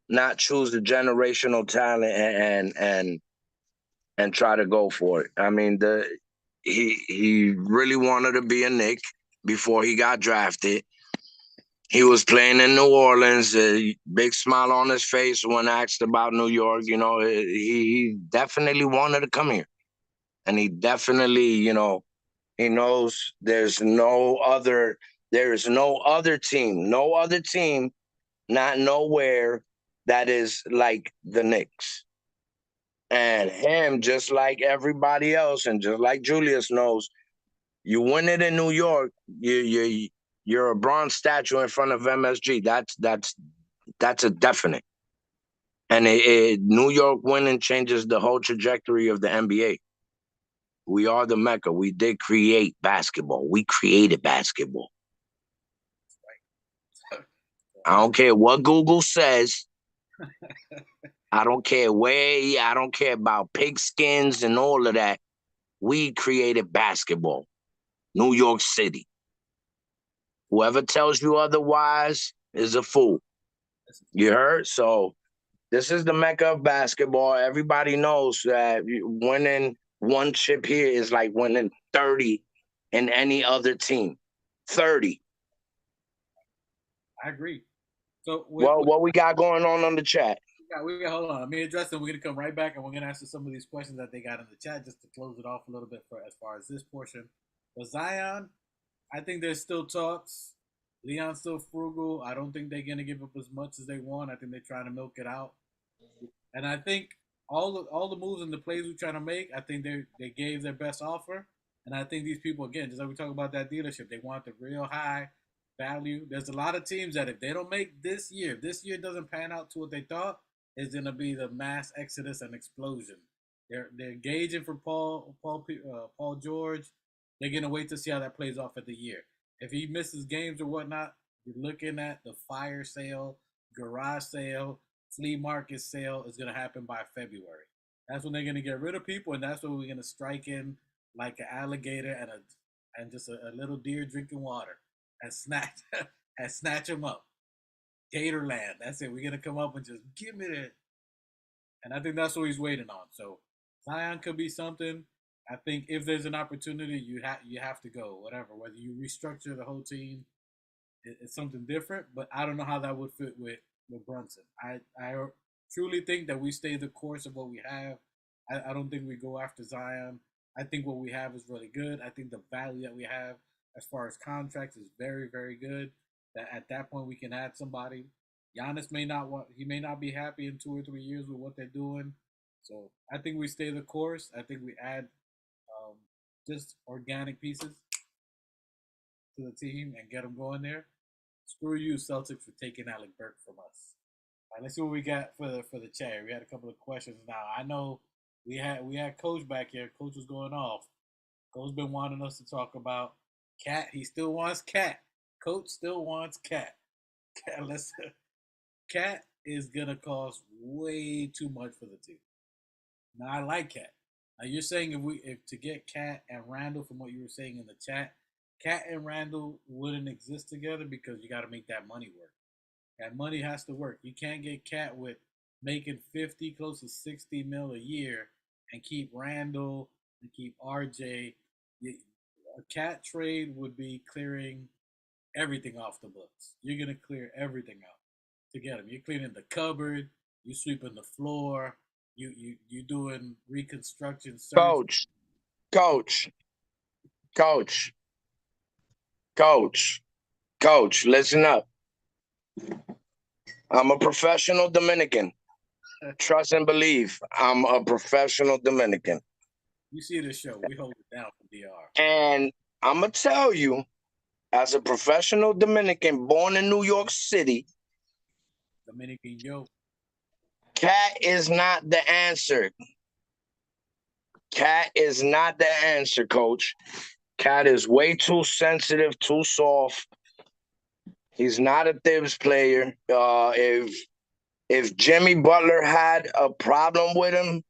not choose the generational talent and try to go for it. I mean, he really wanted to be a Knick before he got drafted. He was playing in New Orleans, a big smile on his face when asked about New York. He definitely wanted to come here, and he definitely, he knows there is no other team, not nowhere that is like the Knicks. And him, just like everybody else, and just like Julius knows, you win it in New York, you're a bronze statue in front of MSG. That's a definite. And New York winning changes the whole trajectory of the NBA. We are the Mecca. We did create basketball. We created basketball. I don't care what Google says. I don't care where. I don't care about pigskins and all of that. We created basketball. New York City. Whoever tells you otherwise is a fool. You heard? So this is the Mecca of basketball. Everybody knows that winning one chip here is like winning 30 in any other team. 30. I agree. So What we got going on the chat? we got hold on. Let me address them. We're gonna come right back and we're gonna answer some of these questions that they got in the chat just to close it off a little bit for as far as this portion. But Zion, I think there's still talks. Leon's still frugal. I don't think they're gonna give up as much as they want. I think they're trying to milk it out. And I think all the moves and the plays we're trying to make, I think they gave their best offer. And I think these people, again, just like we talk about that dealership, they want the real high value. There's a lot of teams that if they don't make this year, if this year doesn't pan out to what they thought, it's gonna be the mass exodus and explosion. They're gauging for Paul George. They're gonna wait to see how that plays off at the year. If he misses games or whatnot, you're looking at the fire sale, garage sale, flea market sale is gonna happen by February. That's when they're gonna get rid of people, and that's when we're gonna strike in like an alligator and just a little deer drinking water and snatch them up. Gatorland. That's it. We're gonna come up and just give me that. And I think that's what he's waiting on. So Zion could be something. I think if there's an opportunity, you have to go. Whatever. Whether you restructure the whole team, it's something different. But I don't know how that would fit with Brunson. I truly think that we stay the course of what we have. I don't think we go after Zion. I think what we have is really good. I think the value that we have as far as contracts is very, very good. That at that point we can add somebody. Giannis may not be happy in 2 or 3 years with what they're doing. So I think we stay the course. I think we add just organic pieces to the team and get them going there. Screw you, Celtics, for taking Alec Burke from us. All right, let's see what we got for the chat. We had a couple of questions now. I know we had Coach back here. Coach was going off. Coach's been wanting us to talk about Cat. He still wants Cat. Coach still wants Cat. Cat is gonna cost way too much for the team. Now I like Cat. Now you're saying if to get Cat and Randall from what you were saying in the chat, Cat and Randall wouldn't exist together because you got to make that money work. That money has to work. You can't get Cat with making 50, close to 60 mil a year, and keep Randall and keep RJ. A Cat trade would be clearing everything off the books. You're gonna clear everything out to get him. You're cleaning the cupboard. You sweeping the floor. You doing reconstruction surgery. Coach, coach, coach, coach. Listen up. I'm a professional Dominican. Trust and believe. I'm a professional Dominican. You see this show, we hold it down for DR. And I'm going to tell you, as a professional Dominican born in New York City, Dominican yo. Cat is not the answer. Cat is not the answer, coach. Cat is way too sensitive, too soft. He's not a Thibs player. If Jimmy Butler had a problem with him,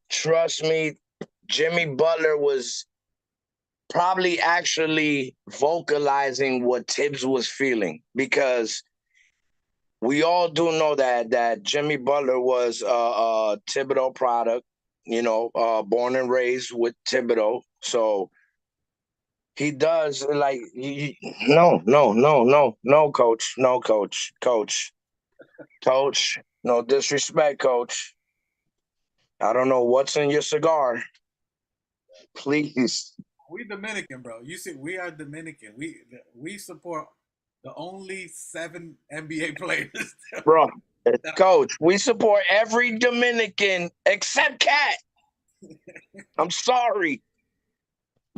trust me, Jimmy Butler was probably actually vocalizing what Thibs was feeling, because we all do know that Jimmy Butler was a Thibodeau product, born and raised with Thibodeau. So he does no, coach, no disrespect, coach. I don't know what's in your cigar. Please. We Dominican, bro. You see, we are Dominican. We support the only 7 NBA players. Bro, coach, we support every Dominican except Cat. I'm sorry.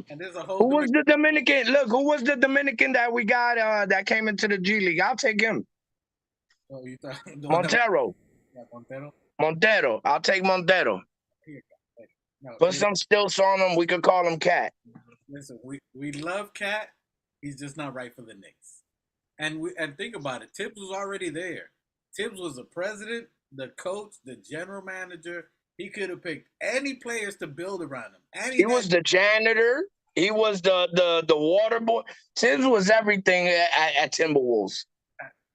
And there's a whole. Who was the Dominican? Look, who was the Dominican that we got that came into the G League? I'll take him. Oh, you thought Montero. Montero. I'll take Montero. No, Put some stilts on him. We could call him Cat. Listen, we love Cat. He's just not right for the Knicks. And think about it. Thibs was already there. Thibs was the president, the coach, the general manager. He could have picked any players to build around him. And he was the janitor. He was the water boy. Thibs was everything at Timberwolves.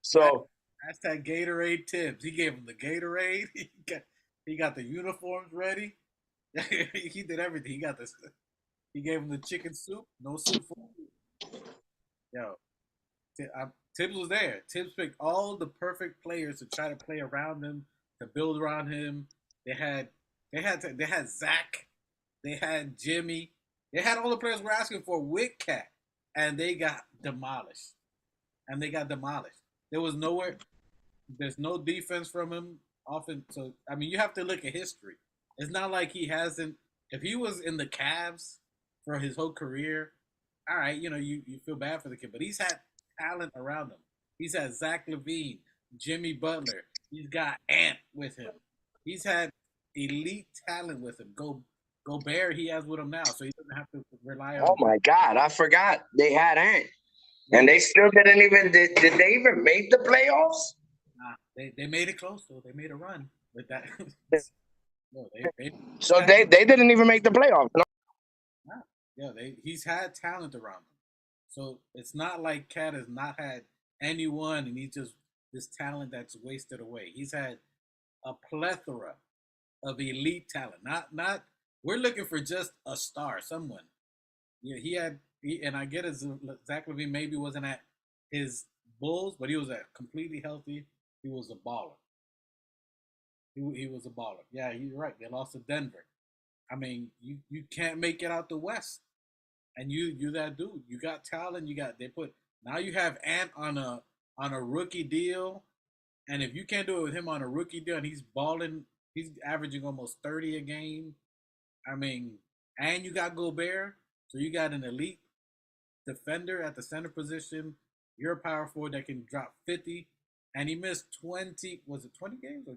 So hashtag Gatorade Thibs. He gave him the Gatorade. He got the uniforms ready. He did everything. He gave him the chicken soup. No soup for him. Yo, Thibs was there. Thibs picked all the perfect players to try to play around him, to build around him. They had Zach. They had Jimmy. They had all the players we're asking for with Cat, and they got demolished. There was nowhere. There's no defense from him often. So I mean, you have to look at history. It's not like he hasn't. If he was in the Cavs for his whole career, all right, you feel bad for the kid, but he's had talent around him. He's had Zach LaVine, Jimmy Butler. He's got Ant with him. He's had elite talent with him. Gobert he has with him now, so he doesn't have to rely on. Oh my God, I forgot they had Ant, and they still didn't even. Did they even make the playoffs? Nah, they made it close though. They made a run with that. No, they didn't even make the playoffs. No. Yeah, he's had talent around him. So it's not like Cat has not had anyone and he's just this talent that's wasted away. He's had a plethora of elite talent. Not we're looking for just a star, someone. Yeah, and I get it, Zach LaVine maybe wasn't at his Bulls, but he was completely healthy. He was a baller. He was a baller. Yeah, you're right. They lost to Denver. I mean, you can't make it out the West, and you that dude. You got talent. Now you have Ant on a rookie deal, and if you can't do it with him on a rookie deal, and he's balling, he's averaging almost 30 a game. I mean, and you got Gobert, so you got an elite defender at the center position. You're a power forward that can drop 50, and he missed 20. Was it 20 games or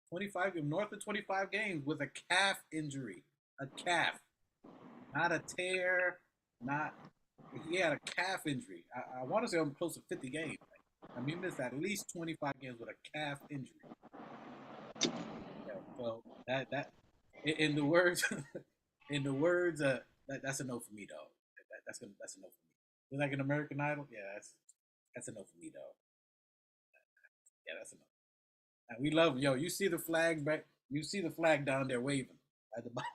25, north of 25 games with a calf injury. A calf. Not a tear, he had a calf injury. I want to say I'm close to 50 games. I mean, he missed at least 25 games with a calf injury. Yeah, so In the words, in the words, that's a no for me, dog. That's a no for me. Just like an American Idol, yeah, that's a no for me, dog. Yeah, that's a no. And we love yo. You see the flag back? You see the flag down there waving at the bottom.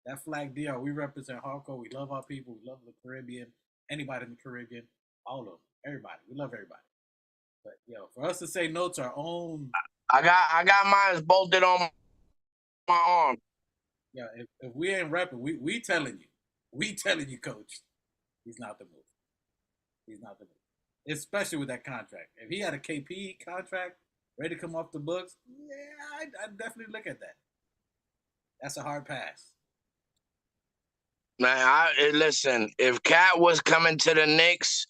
That flag, DR. We represent hardcore. We love our people. We love the Caribbean. Anybody in the Caribbean, all of them, everybody. We love everybody. But yo, for us to say no to our own, I got mine bolted on my arm. yeah, if we ain't repping, we telling you, coach, he's not the move. He's not the move. Especially with that contract. If he had a KP contract ready to come off the books, yeah, I'd definitely look at that. That's a hard pass. Man, listen, if Cat was coming to the Knicks,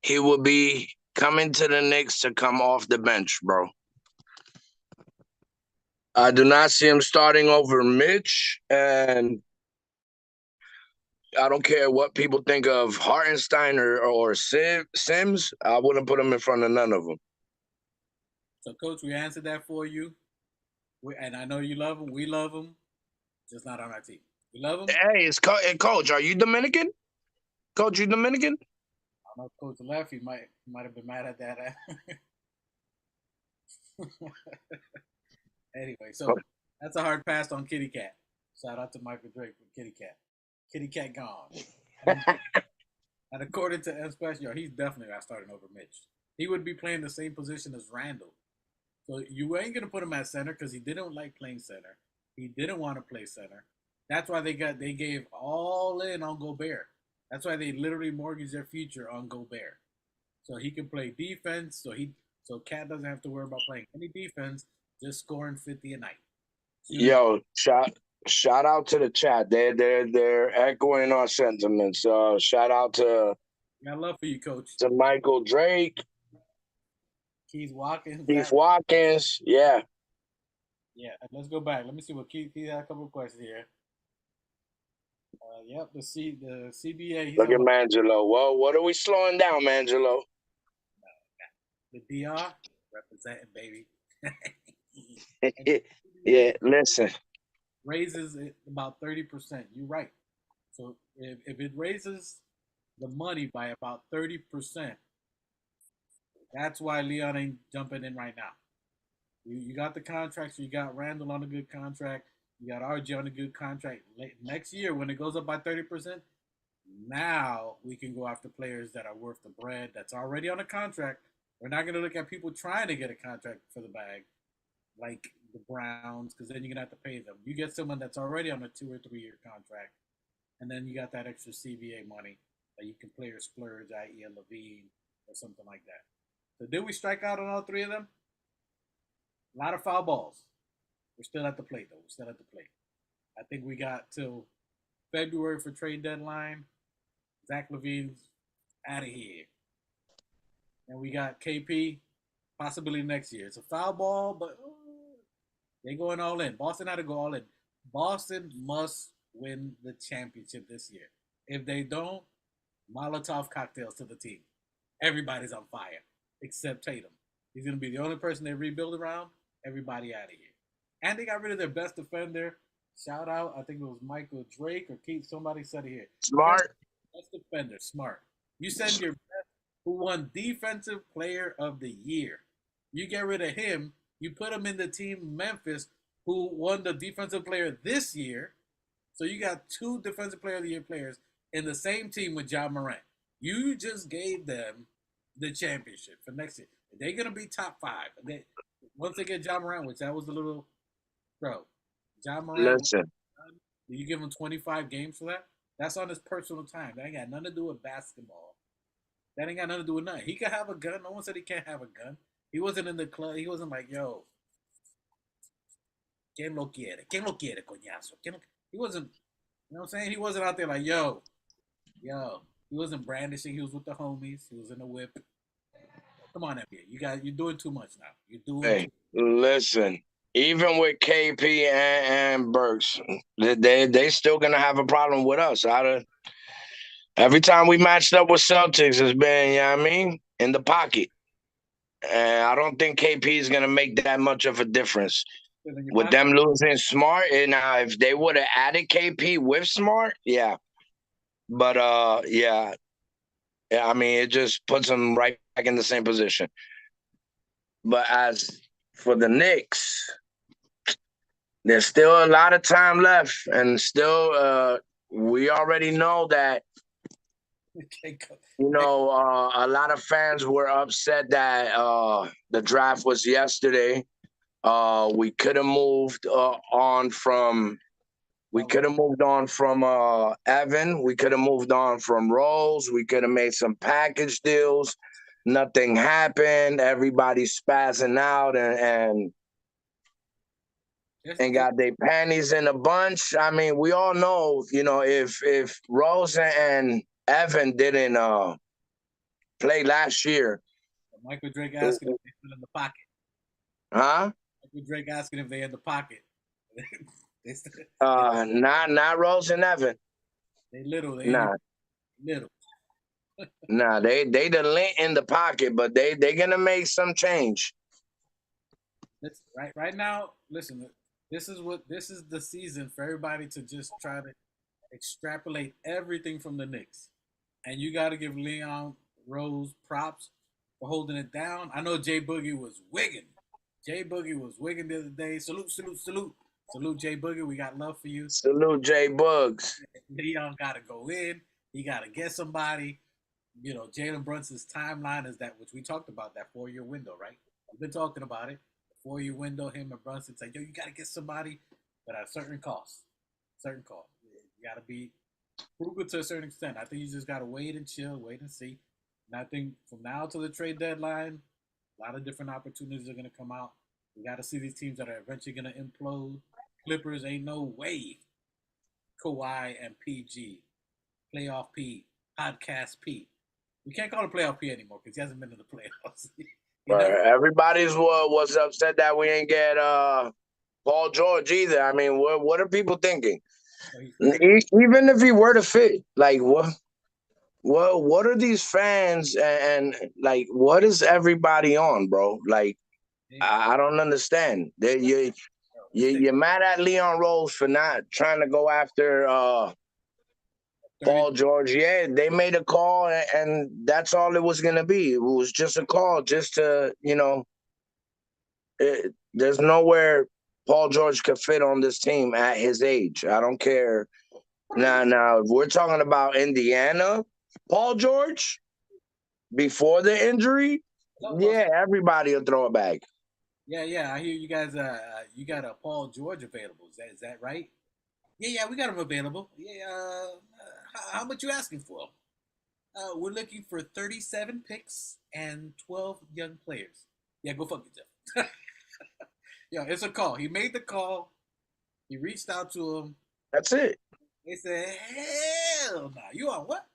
he would be coming to the Knicks to come off the bench, bro. I do not see him starting over Mitch, and I don't care what people think of Hartenstein or Sims. I wouldn't put him in front of none of them. So, coach, we answered that for you. And I know you love him. We love him. Just not on our team. You love him? Hey, Coach, are you Dominican? Coach, you Dominican? I don't know if Coach left. He might have been mad at that. Anyway, so that's a hard pass on Kitty Cat. Shout out to Michael Drake for Kitty Cat. Kitty Cat gone. And according to M Special, he's definitely not starting over Mitch. He would be playing the same position as Randall. So you ain't gonna put him at center because he didn't like playing center. He didn't want to play center. That's why they gave all in on Gobert. That's why they literally mortgaged their future on Gobert. So he can play defense. So Cat doesn't have to worry about playing any defense, just scoring 50 a night. Yo, shout out to the chat. They're echoing our sentiments. Shout out to got love for you, coach. To Michael Drake. Keith Watkins. Yeah. Yeah, let's go back. Let me see what Keith had a couple of questions here. Yep, the CBA. Look at Mangelo. Well, what are we slowing down, Mangelo? The DR representing, baby. Yeah, listen. Raises it about 30%. You're right. So if it raises the money by about 30%, that's why Leon ain't jumping in right now. You got the contract, so you got Randall on a good contract. You got RJ on a good contract. Next year, when it goes up by 30%, now we can go after players that are worth the bread, that's already on a contract. We're not going to look at people trying to get a contract for the bag, like the Browns, because then you're going to have to pay them. You get someone that's already on a 2 or 3 year contract, and then you got that extra CBA money that you can play or splurge, i.e. a Levine or something like that. So did we strike out on all 3 of them? A lot of foul balls. We're still at the plate, though. We're still at the plate. I think we got till February for trade deadline. Zach LaVine's out of here. And we got KP, possibly next year. It's a foul ball, but they're going all in. Boston had to go all in. Boston must win the championship this year. If they don't, Molotov cocktails to the team. Everybody's on fire, except Tatum. He's going to be the only person they rebuild around. Everybody out of here. And they got rid of their best defender. Shout out, I think it was Michael Drake or Keith. Somebody said it here. Smart. Best defender, Smart. You send your best, who won Defensive Player of the Year. You get rid of him. You put him in the team Memphis, who won the Defensive Player this year. So you got 2 Defensive Player of the Year players in the same team with Ja Morant. You just gave them the championship for next year. They're going to be top 5. Once they get Ja Morant, which that was a little, bro. Ja Morant, Listen. do you give him 25 games for that? That's on his personal time. That ain't got nothing to do with basketball. That ain't got nothing to do with nothing. He could have a gun. No one said he can't have a gun. He wasn't in the club. He wasn't like, yo, ¿quién lo quiere? ¿Quién lo quiere, coñazo? He wasn't, you know what I'm saying? He wasn't out there like, yo. He wasn't brandishing. He was with the homies. He was in the whip. Come on, NBA. You're doing too much now. You're doing Listen. Even with KP and Burks, they still gonna have a problem with us. Every time we matched up with Celtics, it's been, you know what I mean, in the pocket. And I don't think KP is gonna make that much of a difference. With them losing Smart, and if they would have added KP with Smart, yeah. But yeah, I mean, it just puts them right back in the same position. But as for the Knicks, there's still a lot of time left, and still, we already know that. You know, a lot of fans were upset that the draft was yesterday. We could have moved on from. We could have moved on from Evan. We could have moved on from Rose. We could have made some package deals. Nothing happened. Everybody's spazzing out and got their panties in a bunch. I mean, we all know, you know, if Rose and Evan didn't play last year. Michael Drake asking if they're still in the pocket. Huh? Michael Drake asking if they're in the pocket. Not Rose and Evan. They little. They nah. little. Nah, they the lint in the pocket, but they gonna make some change. Right now, listen, this is the season for everybody to just try to extrapolate everything from the Knicks. And you gotta give Leon Rose props for holding it down. I know Jay Boogie was wigging. Jay Boogie was wigging the other day. Salute. Salute Jay Boogie. We got love for you. Salute Jay Bugs. Leon gotta go in. He gotta get somebody. You know, Jalen Brunson's timeline is that, which we talked about, that 4-year window, right? We've been talking about it. The 4-year window, him and Brunson say, yo, you got to get somebody, but at a certain cost. You got to be frugal to a certain extent. I think you just got to wait and chill, wait and see. And I think from now to the trade deadline, a lot of different opportunities are going to come out. We got to see these teams that are eventually going to implode. Clippers, ain't no way. Kawhi and PG. Playoff P. Podcast P. We can't call him Playoff P anymore because he hasn't been in the playoffs. Everybody's was upset that we ain't get Paul George either. I mean, what are people thinking? Even if he were to fit, like what are these fans and like what is everybody on, bro? Like I don't understand. You're mad at Leon Rose for not trying to go after Paul George. Yeah, they made a call, and that's all it was gonna be. It was just a call, just to, you know. There's nowhere Paul George could fit on this team at his age. I don't care. Now, if we're talking about Indiana, Paul George, before the injury, yeah, everybody will throw it back. Yeah. I hear you guys. You got a Paul George available. Is that right? Yeah, we got him available. Yeah, how much you asking for? We're looking for 37 picks and 12 young players. Yeah, go fuck yourself. Yeah, it's a call. He made the call. He reached out to him. That's it. They said, hell nah. You on what?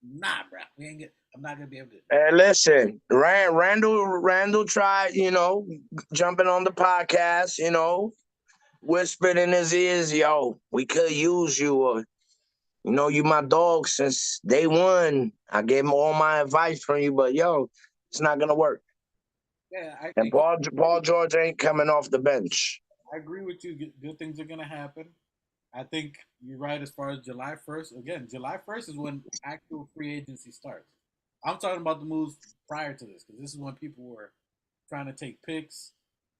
Nah, bro. I'm not gonna be able to. Hey, listen, Randall tried, you know, jumping on the podcast, you know, whispered in his ears, yo, we could use you, or, you know, you my dog since day one. I gave him all my advice from you, but yo, it's not gonna work. Yeah, and Paul George ain't coming off the bench. I agree with you. Good things are gonna happen. I think you're right as far as July 1st. Again, July 1st is when actual free agency starts. I'm talking about the moves prior to this, because this is when people were trying to take picks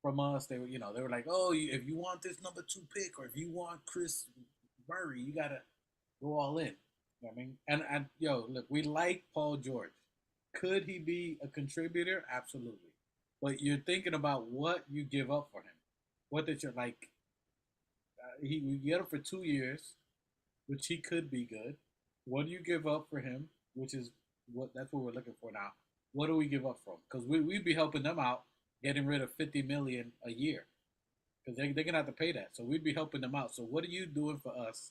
from us. They were like, oh, if you want this number 2 pick, or if you want Chris Murray, you gotta go all in. You know what I mean? And look, we like Paul George. Could he be a contributor? Absolutely. But you're thinking about what you give up for him. What that you're like. We get him for 2 years, which he could be good. What do you give up for him? That's what we're looking for now. What do we give up for him? Because we'd be helping them out, getting rid of $50 million a year, because they're gonna have to pay that. So we'd be helping them out. So what are you doing for us?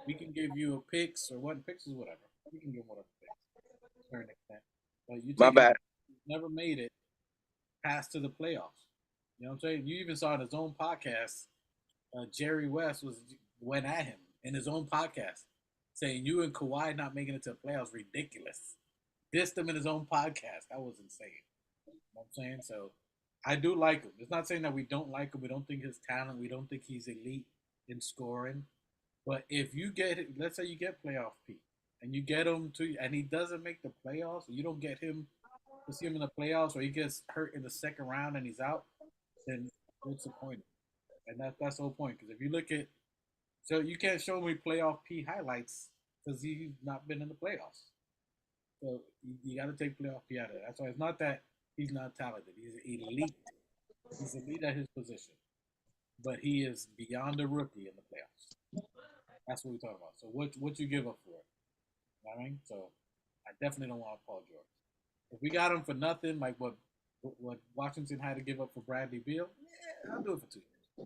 We can give you a picks, or one picks is whatever. We can give whatever picks to a certain extent. But you My bad. Never made it past to the playoffs. You know what I'm saying? You even saw in his own podcast. Jerry West went at him in his own podcast, saying you and Kawhi not making it to the playoffs ridiculous. Dissed him in his own podcast. That was insane. You know what I'm saying? So I do like him. It's not saying that we don't like him. We don't think his talent. We don't think he's elite in scoring. But if you get, let's say you get playoff P, and you get him to, and he doesn't make the playoffs, you don't get him to see him in the playoffs, or he gets hurt in the second round and he's out, then what's the point? And that's the whole point. Because if you look at, so you can't show me playoff P highlights because he's not been in the playoffs. So you got to take playoff P out of it. That's why it's not that he's not talented. He's elite. He's elite at his position, but he is beyond a rookie in the playoffs. That's what we're talking about. So what you give up for it? You know what I mean? So I definitely don't want Paul George. If we got him for nothing, like what Washington had to give up for Bradley Beal, yeah, I'll do it for 2 years. You know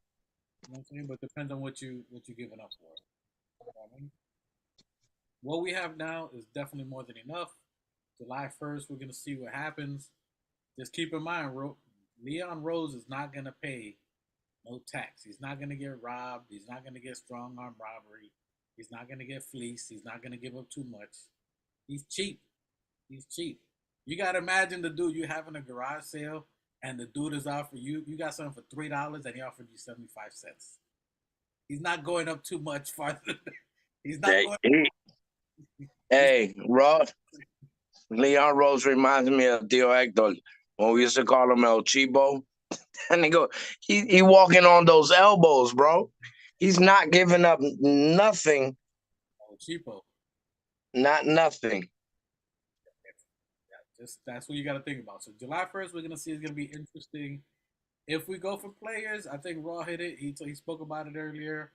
what I'm saying? But it depends on what you giving up for. You know what I mean? What we have now is definitely more than enough. July 1st, we're gonna see what happens. Just keep in mind, Leon Rose is not gonna pay no tax. He's not gonna get robbed. He's not gonna get strong arm robbery. He's not gonna get fleeced. He's not gonna give up too much. He's cheap. He's cheap. You gotta imagine the dude you having a garage sale and the dude is offering you. You got something for $3 and he offered you 75 cents. He's not going up too much farther. He's not going. Hey, Ross. Leon Rose reminds me of Tio Hector when we used to call him El Chibo. And he walking on those elbows, bro. He's not giving up nothing. Oh, cheapo. Not nothing. That's what you got to think about. So July 1st, we're gonna see. It's gonna be interesting. If we go for players, I think Raw hit it. He spoke about it earlier.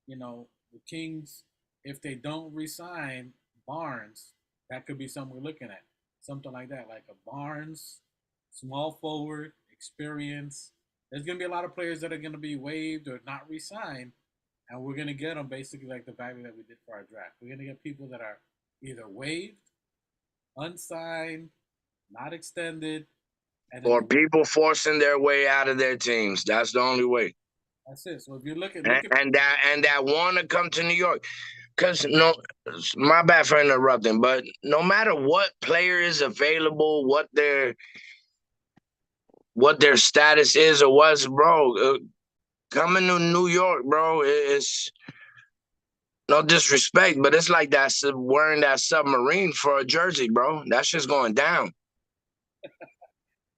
You know, the Kings, if they don't resign Barnes, that could be something we're looking at. Something like that, like a Barnes, small forward, experience. There's going to be a lot of players that are going to be waived or not re-signed, and we're going to get them basically like the value that we did for our draft. We're going to get people that are either waived, unsigned, not extended, or people forcing their way out of their teams. That's the only way. That's it. So if you look at that want to come to New York, because my bad for interrupting, but no matter what player is available, what their status is or was, bro, coming to New York, bro, is no disrespect, but it's like that wearing that submarine for a jersey, bro. That's just going down.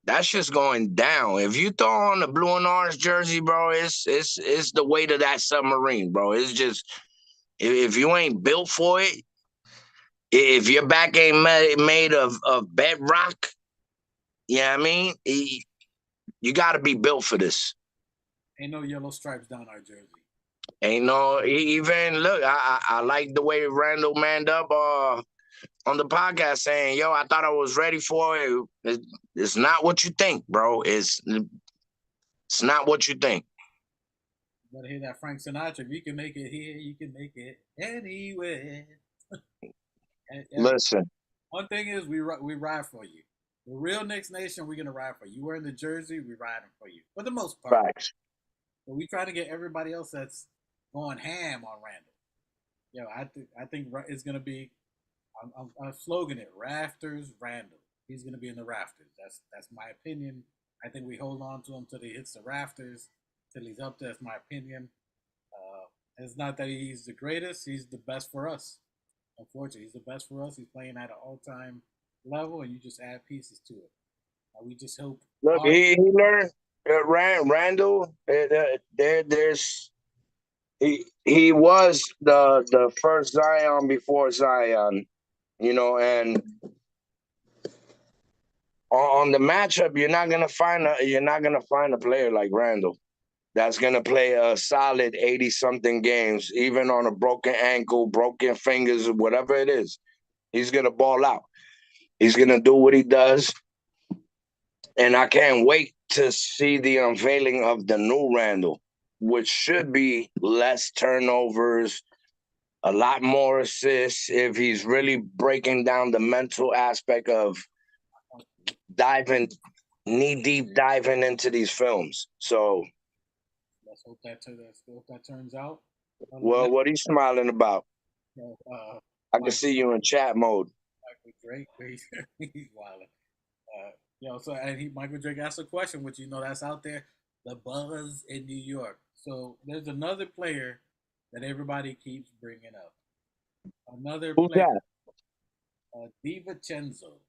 That's just going down. If you throw on the blue and orange jersey, bro, it's the weight of that submarine, bro. It's just, if you ain't built for it, if your back ain't made of bedrock, you know what I mean? You got to be built for this. Ain't no yellow stripes down our jersey. Ain't no, even, look, I like the way Randall manned up on the podcast saying, yo, I thought I was ready for it. It's not what you think, bro. It's not what you think. You gotta hear that Frank Sinatra. If you can make it here, you can make it anywhere. Listen. One thing is we ride for you. The real Knicks Nation, we're gonna ride for you. You wearing the jersey, we riding for you. For the most part. Facts. But we try to get everybody else that's going ham on Randall. Yo, I think it's gonna be. I'm sloganing it. Rafters, Randall. He's gonna be in the rafters. That's my opinion. I think we hold on to him till he hits the rafters, till he's up there. That's my opinion. It's not that he's the greatest. He's the best for us. Unfortunately, he's the best for us. He's playing at an all-time level, and you just add pieces to it. We just hope. Look, he learned. Randall, he was the first Zion before Zion, you know, and on the matchup, you're not gonna find a player like Randall that's gonna play a solid 80-something games, even on a broken ankle, broken fingers, whatever it is. He's gonna ball out. He's gonna do what he does. And I can't wait to see the unveiling of the new Randall, which should be less turnovers, a lot more assists if he's really breaking down the mental aspect of knee-deep diving into these films. So let's hope that turns out. Well, what are you smiling about? I can see you in chat mode. Great. He's wilding. Yo, so and Michael Drake asked a question, which that's out there, the buzz in New York. So there's another player that everybody keeps bringing up. Another Who's player, that? DiVincenzo.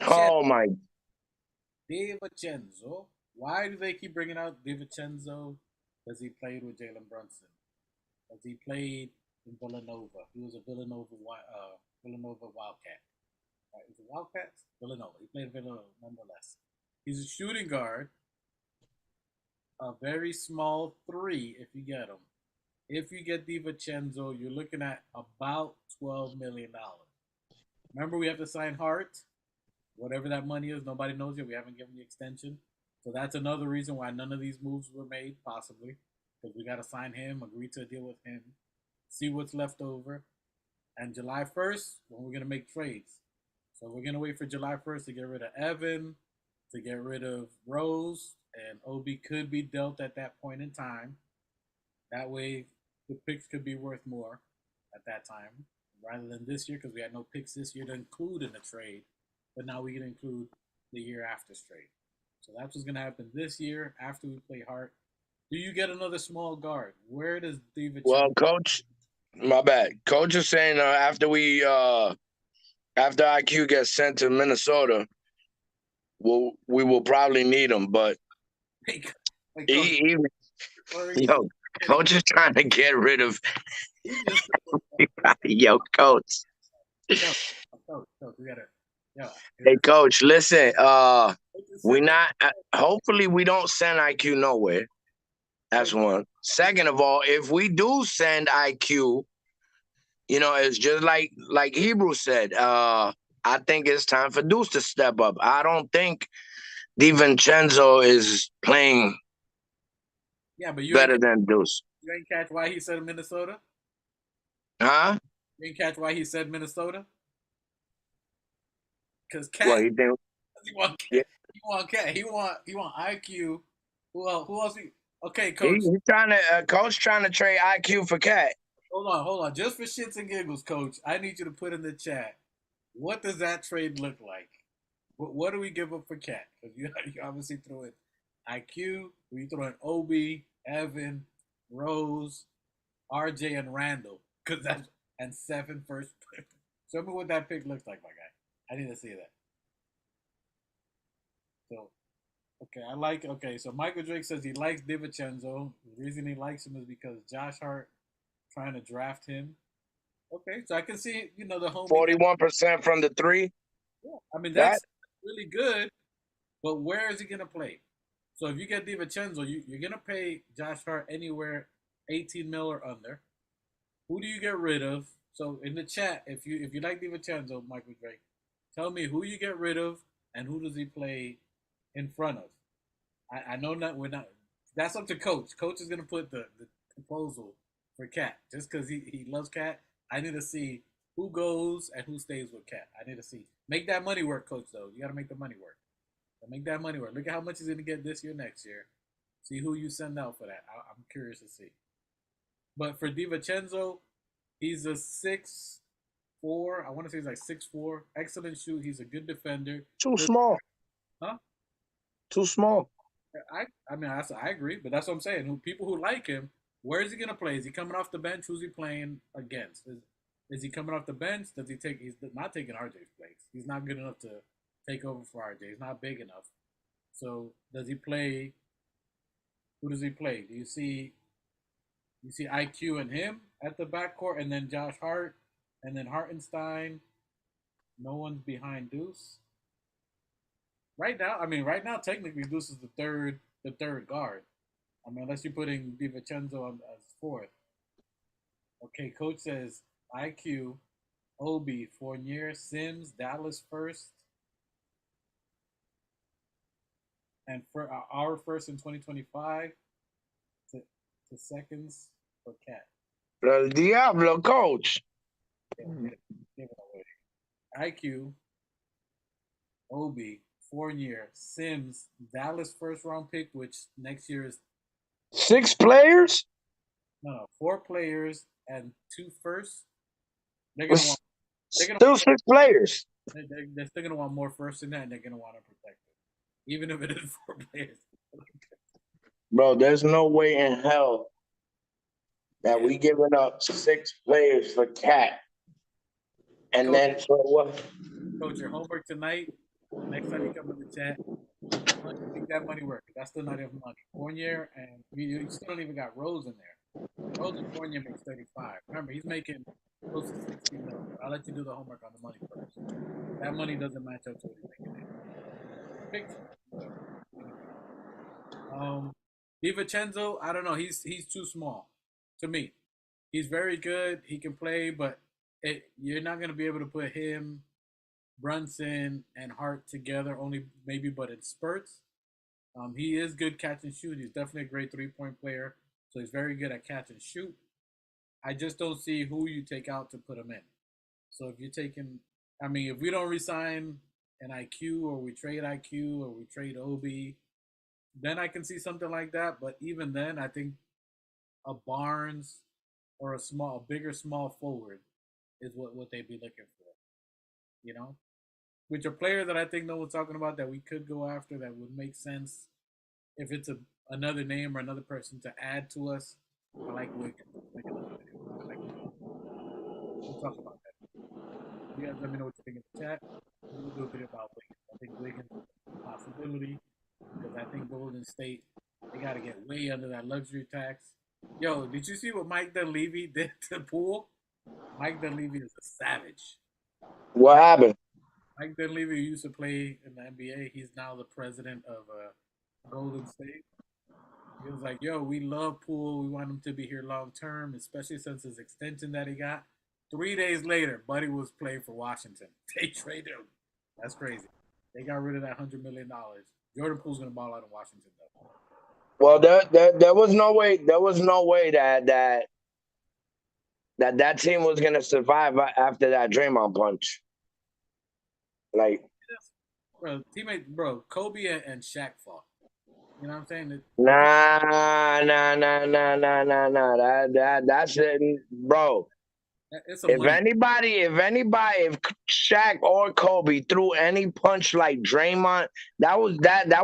Oh my! DiVincenzo. Why do they keep bringing out DiVincenzo? Because he played with Jalen Brunson. Because he played in Villanova. He was a Villanova Wildcat. Right, is it Wildcats? Villanova. He played Villanova nonetheless. He's a shooting guard, a very small three if you get him. If you get DiVincenzo, you're looking at about $12 million. Remember, we have to sign Hart. Whatever that money is, nobody knows yet. We haven't given the extension. So that's another reason why none of these moves were made, possibly. Because we got to sign him, agree to a deal with him, see what's left over. And July 1st, when we're going to make trades. So we're going to wait for July 1st to get rid of Evan, to get rid of Rose, and Obi could be dealt at that point in time. That way, the picks could be worth more at that time, rather than this year, because we had no picks this year to include in the trade. But now we can include the year after trade. So that's what's going to happen this year after we play Hart. Do you get another small guard? Where does David? Well, Coach, my bad. Coach is saying after IQ gets sent to Minnesota, we will probably need him. But Coach is trying to get rid of. Yo, Coach. Hey, Coach, listen. We not. Hopefully, we don't send IQ nowhere. That's one. Second of all, if we do send IQ, it's just like Hebrew said. I think it's time for Deuce to step up. I don't think DiVincenzo is playing better than Deuce. You ain't catch why he said Minnesota? Huh? You ain't catch why he said Minnesota? Because Cat. Well, he want Cat. Yeah. He want Cat. He want IQ. Who else? Okay, Coach. He's trying to Coach trying to trade IQ for Cat. Hold on. Just for shits and giggles, Coach, I need you to put in the chat. What does that trade look like? What do we give up for Cat? Because you obviously throw in IQ. You throw in Obi, Evan, Rose, RJ, and Randall. And 7 first. Show me what that pick looks like, my guy. I need to see that. So, so Michael Drake says he likes DiVincenzo. The reason he likes him is because Josh Hart trying to draft him. Okay, so I can see, the homie. 41% from the 3. Yeah, I mean, that's really good, but where is he going to play? So if you get DiVincenzo, you're going to pay Josh Hart anywhere 18 mil or under. Who do you get rid of? So in the chat, if you like DiVincenzo, Michael Drake, tell me who you get rid of and who does he play in front of. I know we're not. That's up to Coach. Coach is going to put the proposal for Cat just because he loves Cat. I need to see who goes and who stays with Cat. I need to see. Make that money work, Coach, though. You got to make the money work. So make that money work. Look at how much he's going to get this year, next year. See who you send out for that. I'm curious to see. But for DiVincenzo, he's a 6'4". I want to say he's like 6'4". Excellent shoot. He's a good defender. Too small. Huh? Too small. I agree, but that's what I'm saying. People who like him, where is he going to play? Is he coming off the bench? Who's he playing against? Is he coming off the bench? He's not taking RJ's place. He's not good enough to take over for RJ. He's not big enough. So does he play? Who does he play? Do you see IQ and him at the backcourt, and then Josh Hart, and then Hartenstein? No one's behind Deuce. Right now, technically Deuce is the third guard. I mean, unless you're putting DiVincenzo as 4th. Okay, Coach says IQ, Obi, Fournier, Sims, Dallas first, and for our first in 2025 to seconds for Cat. El Diablo, Coach. IQ, Obi, Fournier, Sims, Dallas first round pick, which next year is 6 players? No, 4 players and 2 firsts. They're gonna want 6 players. They're still gonna want more firsts in that, and they're gonna want to protect it. even if it is 4 players. Bro, there's no way in hell that Yeah. we giving up 6 players for Cat. And Coach, then for what? Coach, your homework tonight. Next time you come in the chat, make that money work. That's still not enough money. Fournier and you still don't even got Rose in there. Rose and Fournier makes 35. Remember, he's making close to 60 mil. I'll let you do the homework on the money first. That money doesn't match up to what he's making there. Picture. But anyway. DiVincenzo, I don't know. He's too small to me. He's very good. He can play, but you're not going to be able to put him, Brunson, and Hart together. Only maybe, but in spurts. He is good catch and shoot. He's definitely a great 3-point player. So he's very good at catch and shoot. I just don't see who you take out to put him in. So if you're taking, I mean, if we don't resign an IQ or we trade IQ or we trade Obi, then I can see something like that. But even then, I think a Barnes or a bigger small forward is what they'd be looking for. You know, which are players that I think no one's talking about that we could go after that would make sense if it's another name or another person to add to us. I like Wiggins. We'll talk about that. You guys let me know what you think in the chat. We'll do a video about Wiggins. I think Wiggins is a possibility because I think Golden State, they got to get way under that luxury tax. Yo, did you see what Mike Dunleavy did to Poole? Mike Dunleavy is a savage. What happened? Mike Dunleavy used to play in the NBA. He's now the president of Golden State. He was like, yo, we love Poole. We want him to be here long term, especially since his extension that he got. 3 days later, Buddy was playing for Washington. They traded him. That's crazy. They got rid of that $100 million. Jordan Poole's going to ball out in Washington, though. Well, there was no way. There was no way that team was gonna survive after that Draymond punch. Like, Bro, Kobe and Shaq fought. You know what I'm saying? nah. That's it, bro. If Shaq or Kobe threw any punch like Draymond, that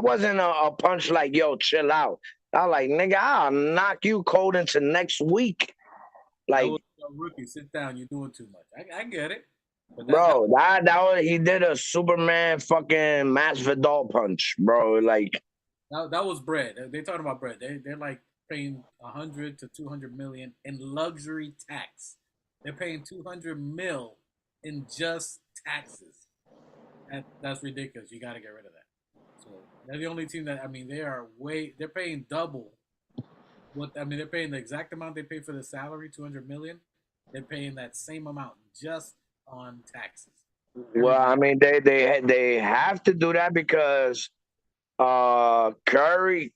wasn't a punch like, yo, chill out. I was like, nigga, I'll knock you cold into next week. Like, rookie, sit down. You're doing too much. I get it. But bro, that was, he did a Superman fucking Masvidal punch, bro. Like, that was bread. They're talking about bread. They're like paying 100 to 200 million in luxury tax. They're paying 200 mil in just taxes. That's ridiculous. You got to get rid of that. So they're the only team that, I mean, they're paying double. They're paying the exact amount they pay for the salary, 200 million. They're paying that same amount just on taxes. Well, I mean, they have to do that because Curry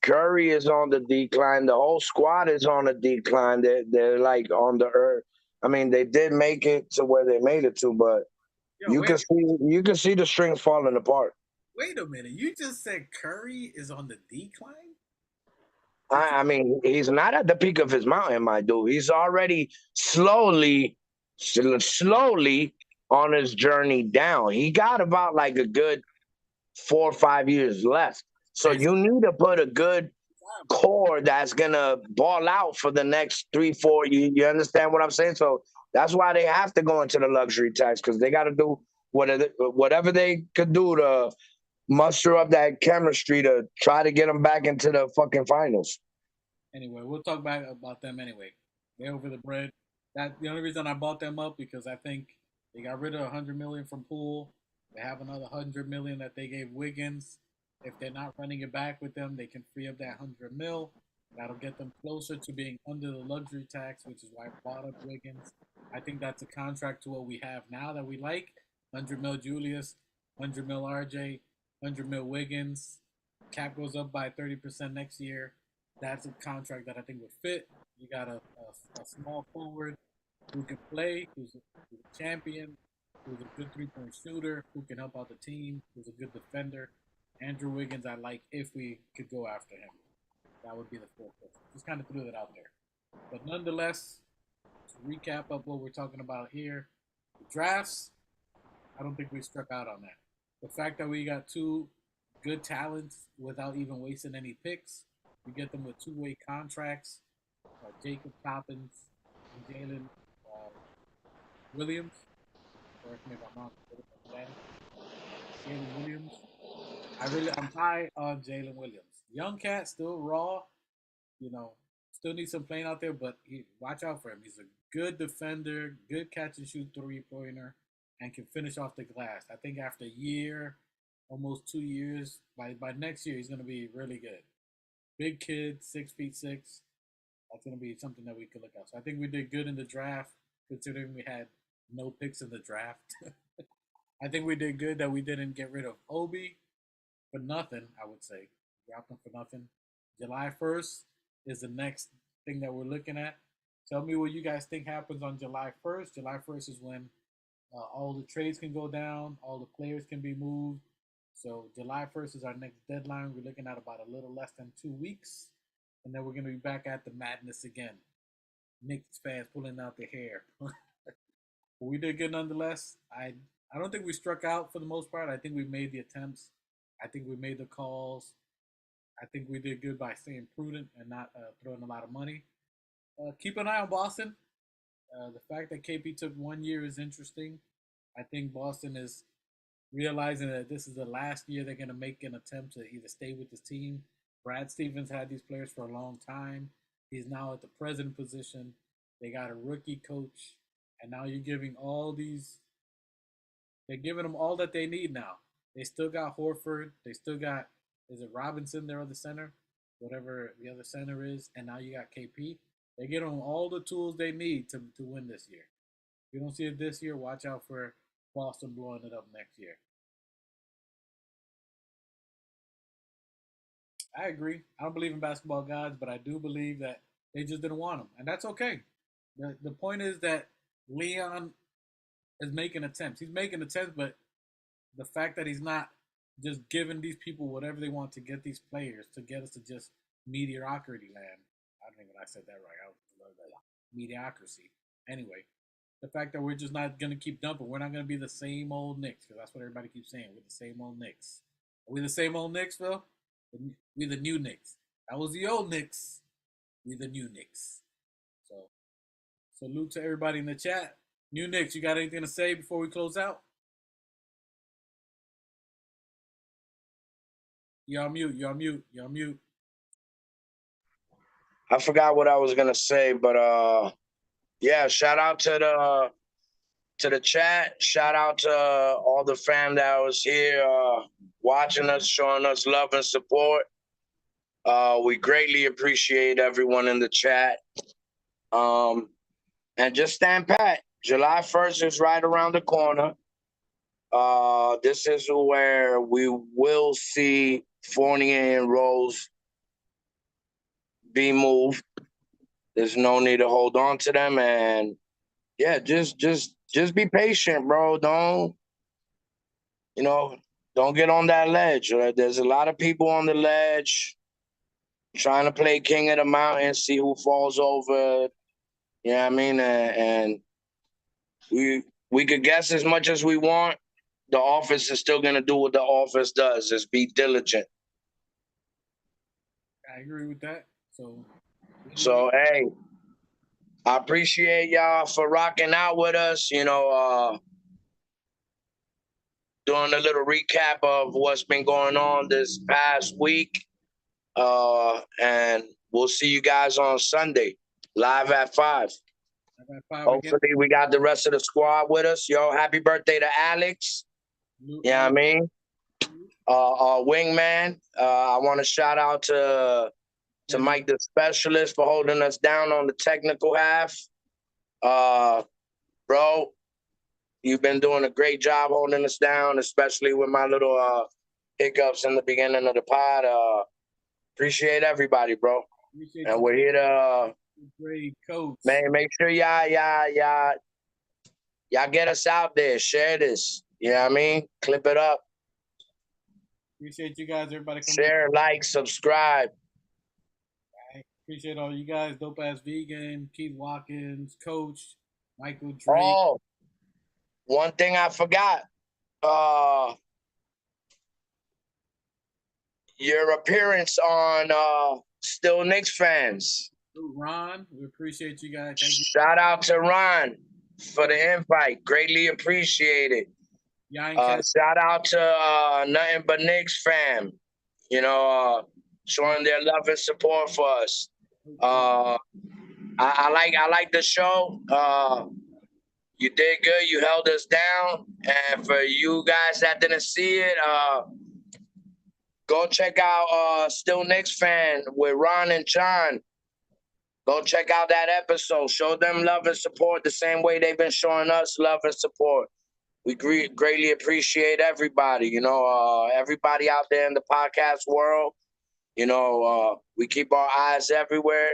is on the decline. The whole squad is on the decline. They're like on the earth. I mean, they did make it to where they made it to, but you can see the strings falling apart. Wait a minute, you just said Curry is on the decline? I mean, he's not at the peak of his mountain, my dude. He's already slowly on his journey down. He got about like a good 4 or 5 years left. So you need to put a good core that's gonna ball out for the next 3, 4. You understand what I'm saying? So that's why they have to go into the luxury tax, because they got to do whatever they could do to muster up that chemistry to try to get them back into the fucking finals. Anyway, we'll talk about them anyway. They're over the bread. That's the only reason I bought them up, because I think they got rid of 100 million from Poole. They have another 100 million that they gave Wiggins. If they're not running it back with them, they can free up that 100 mil. That'll get them closer to being under the luxury tax, which is why I bought up Wiggins. I think that's a contract to what we have now that we like. 100 mil Julius, 100 mil RJ, 100 mil Wiggins. Cap goes up by 30% next year. That's a contract that I think would fit. You got a small forward who can play, who's a champion, who's a good three-point shooter, who can help out the team, who's a good defender. Andrew Wiggins, I like if we could go after him. That would be the fourth person. Just kind of threw that out there. But nonetheless, to recap up what we're talking about here, the drafts, I don't think we struck out on that. The fact that we got 2 good talent without even wasting any picks. We get them with two-way contracts. Jacob Toppins and Jalen Williams. Correct me if I'm wrong. Jalen Williams. I'm high on Jalen Williams. Young cat, still raw. You know, still needs some playing out there, but watch out for him. He's a good defender, good catch and shoot 3-pointer, and can finish off the glass. I think after a year, almost 2 years, by next year, he's going to be really good. Big kid, 6'6". That's going to be something that we could look at. So I think we did good in the draft, considering we had no picks in the draft. I think we did good that we didn't get rid of Obi for nothing, I would say. Dropped him for nothing. July 1st is the next thing that we're looking at. Tell me what you guys think happens on July 1st. July 1st is when all the trades can go down, all the players can be moved. So July 1st is our next deadline. We're looking at about a little less than 2 weeks. And then we're going to be back at the madness again. Knicks fans pulling out their hair. But we did good nonetheless. I don't think we struck out for the most part. I think we made the attempts. I think we made the calls. I think we did good by staying prudent and not throwing a lot of money. Keep an eye on Boston. The fact that KP took 1 year is interesting. I think Boston is realizing that this is the last year they're going to make an attempt to either stay with this team. Brad Stevens had these players for a long time. He's now at the president position. They got a rookie coach. And now you're giving they're giving them all that they need now. They still got Horford. They still got, is it Robinson, their other center? Whatever the other center is. And now you got KP. They get them all the tools they need to win this year. If you don't see it this year, watch out for Boston blowing it up next year. I agree. I don't believe in basketball gods, but I do believe that they just didn't want him. And that's okay. The point is that Leon is making attempts. He's making attempts, but the fact that he's not just giving these people whatever they want to get these players to get us to just mediocrity land. I don't think I said that right. I love that. Mediocrity. Anyway, the fact that we're just not going to keep dumping. We're not going to be the same old Knicks, because that's what everybody keeps saying. We're the same old Knicks. Are we the same old Knicks, Phil? We're the new Knicks. That was the old Knicks. We're the new Knicks. So, salute to everybody in the chat. New Knicks, you got anything to say before we close out? You're on mute. You're on mute. You're on mute. I forgot what I was gonna say, but yeah, shout out to the chat. Shout out to all the fam that was here watching us, showing us love and support. We greatly appreciate everyone in the chat. And just stand pat. July 1st is right around the corner. This is where we will see Fournier and Rose be moved. There's no need to hold on to them, and yeah, just be patient, bro. Don't get on that ledge. Right? There's a lot of people on the ledge trying to play king of the mountain, see who falls over. You know what I mean? And we could guess as much as we want. The office is still gonna do what the office does: is be diligent. I agree with that. So hey, I appreciate y'all for rocking out with us. Doing a little recap of what's been going on this past week. And we'll see you guys on Sunday, live at 5. Hopefully we got the rest of the squad with us. Yo, happy birthday to Alex. You know what I mean? Wingman. I want to shout out to Mike the Specialist for holding us down on the technical half. Bro, you've been doing a great job holding us down, especially with my little hiccups in the beginning of the pod. Appreciate everybody, bro. And we're here to great coach. Man, make sure y'all get us out there. Share this. You know what I mean? Clip it up. Appreciate you guys, everybody. Share, like, subscribe. Right. Appreciate all you guys. Dope Ass Vegan, Keith Watkins, Coach, Michael Drake. Oh, one thing I forgot. your appearance on Still Knicks Fans. Ron, we appreciate you guys. Thank you. Shout out to Ron for the invite. Greatly appreciated. Shout out to Nothing But Knicks fam. You know, showing their love and support for us. I like the show. You did good. You held us down. And for you guys that didn't see it, go check out Still Knicks Fan with Ron and John. Go check out that episode. Show them love and support the same way they've been showing us love and support. We greatly appreciate everybody. You know, everybody out there in the podcast world. You know, we keep our eyes everywhere.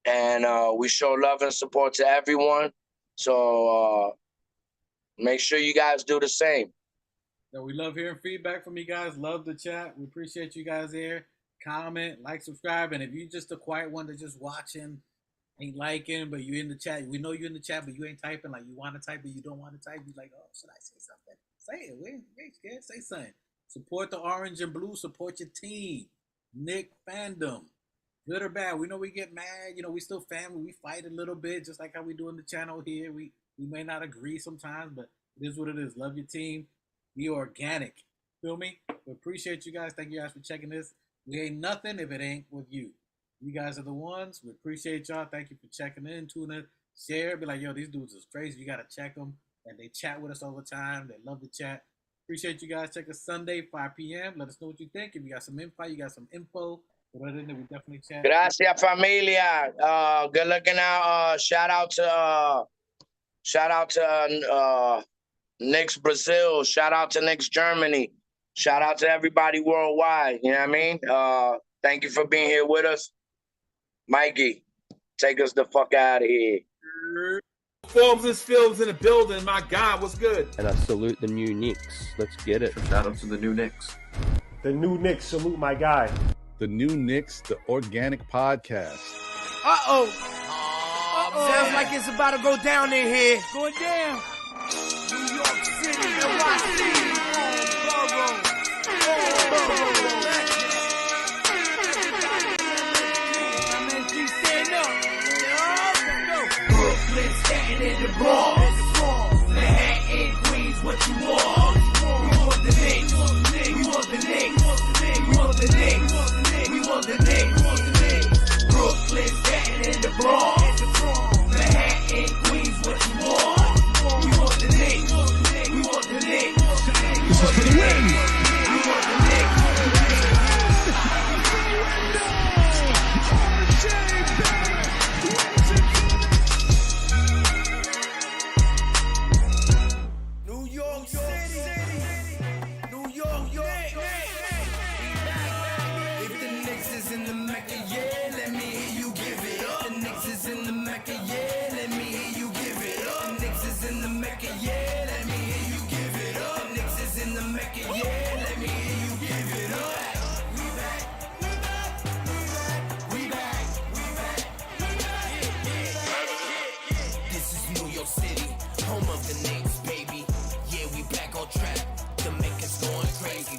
And we show love and support to everyone. So make sure you guys do the same. So we love hearing feedback from you guys. Love the chat. We appreciate you guys here. Comment, like, subscribe. And if you're just a quiet one that's just watching, ain't liking, but you in the chat. We know you're in the chat, but you ain't typing. Like you want to type, but you don't want to type. You're like, oh, should I say something? Say it. We ain't scared. Say something. Support the orange and blue. Support your team. Knick fandom. Good or bad. We know we get mad. You know, we still family. We fight a little bit, just like how we do in the channel here. We may not agree sometimes, but it is what it is. Love your team. Be organic. Feel me? We appreciate you guys. Thank you guys for checking this. We ain't nothing if it ain't with you. You guys are the ones. We appreciate y'all. Thank you for checking in, tuning in, share. Be like, yo, these dudes is crazy. You got to check them. And they chat with us all the time. They love the chat. Appreciate you guys. Check us Sunday, 5 p.m. Let us know what you think. If you got some info, put it in there. We definitely chat. Gracias, familia. Good looking out. Shout out to Knicks Brazil. Shout out to Knicks Germany. Shout out to everybody worldwide. You know what I mean? Thank you for being here with us. Mikey, take us the fuck out of here. Forbes and Films in the building. My God, what's good? And I salute the new Knicks. Let's get it. Shout out to the new Knicks. The new Knicks, salute my guy. The new Knicks, the organic podcast. Uh-oh. Sounds like it's about to go down in here. Going down. New York City, NY City, Borough. Brooklyn, Staten in the Bronx. Manhattan, Queens, what you want? We want the Knicks. We want the Knicks. We want the Knicks. We want the Knicks. Brooklyn, Staten in the Bronx. Manhattan, Queens, what you want? We want the Knicks. We want the Knicks. We want the Knicks. Home of the Knicks, baby. Yeah, we back on track. The Mecca's going crazy.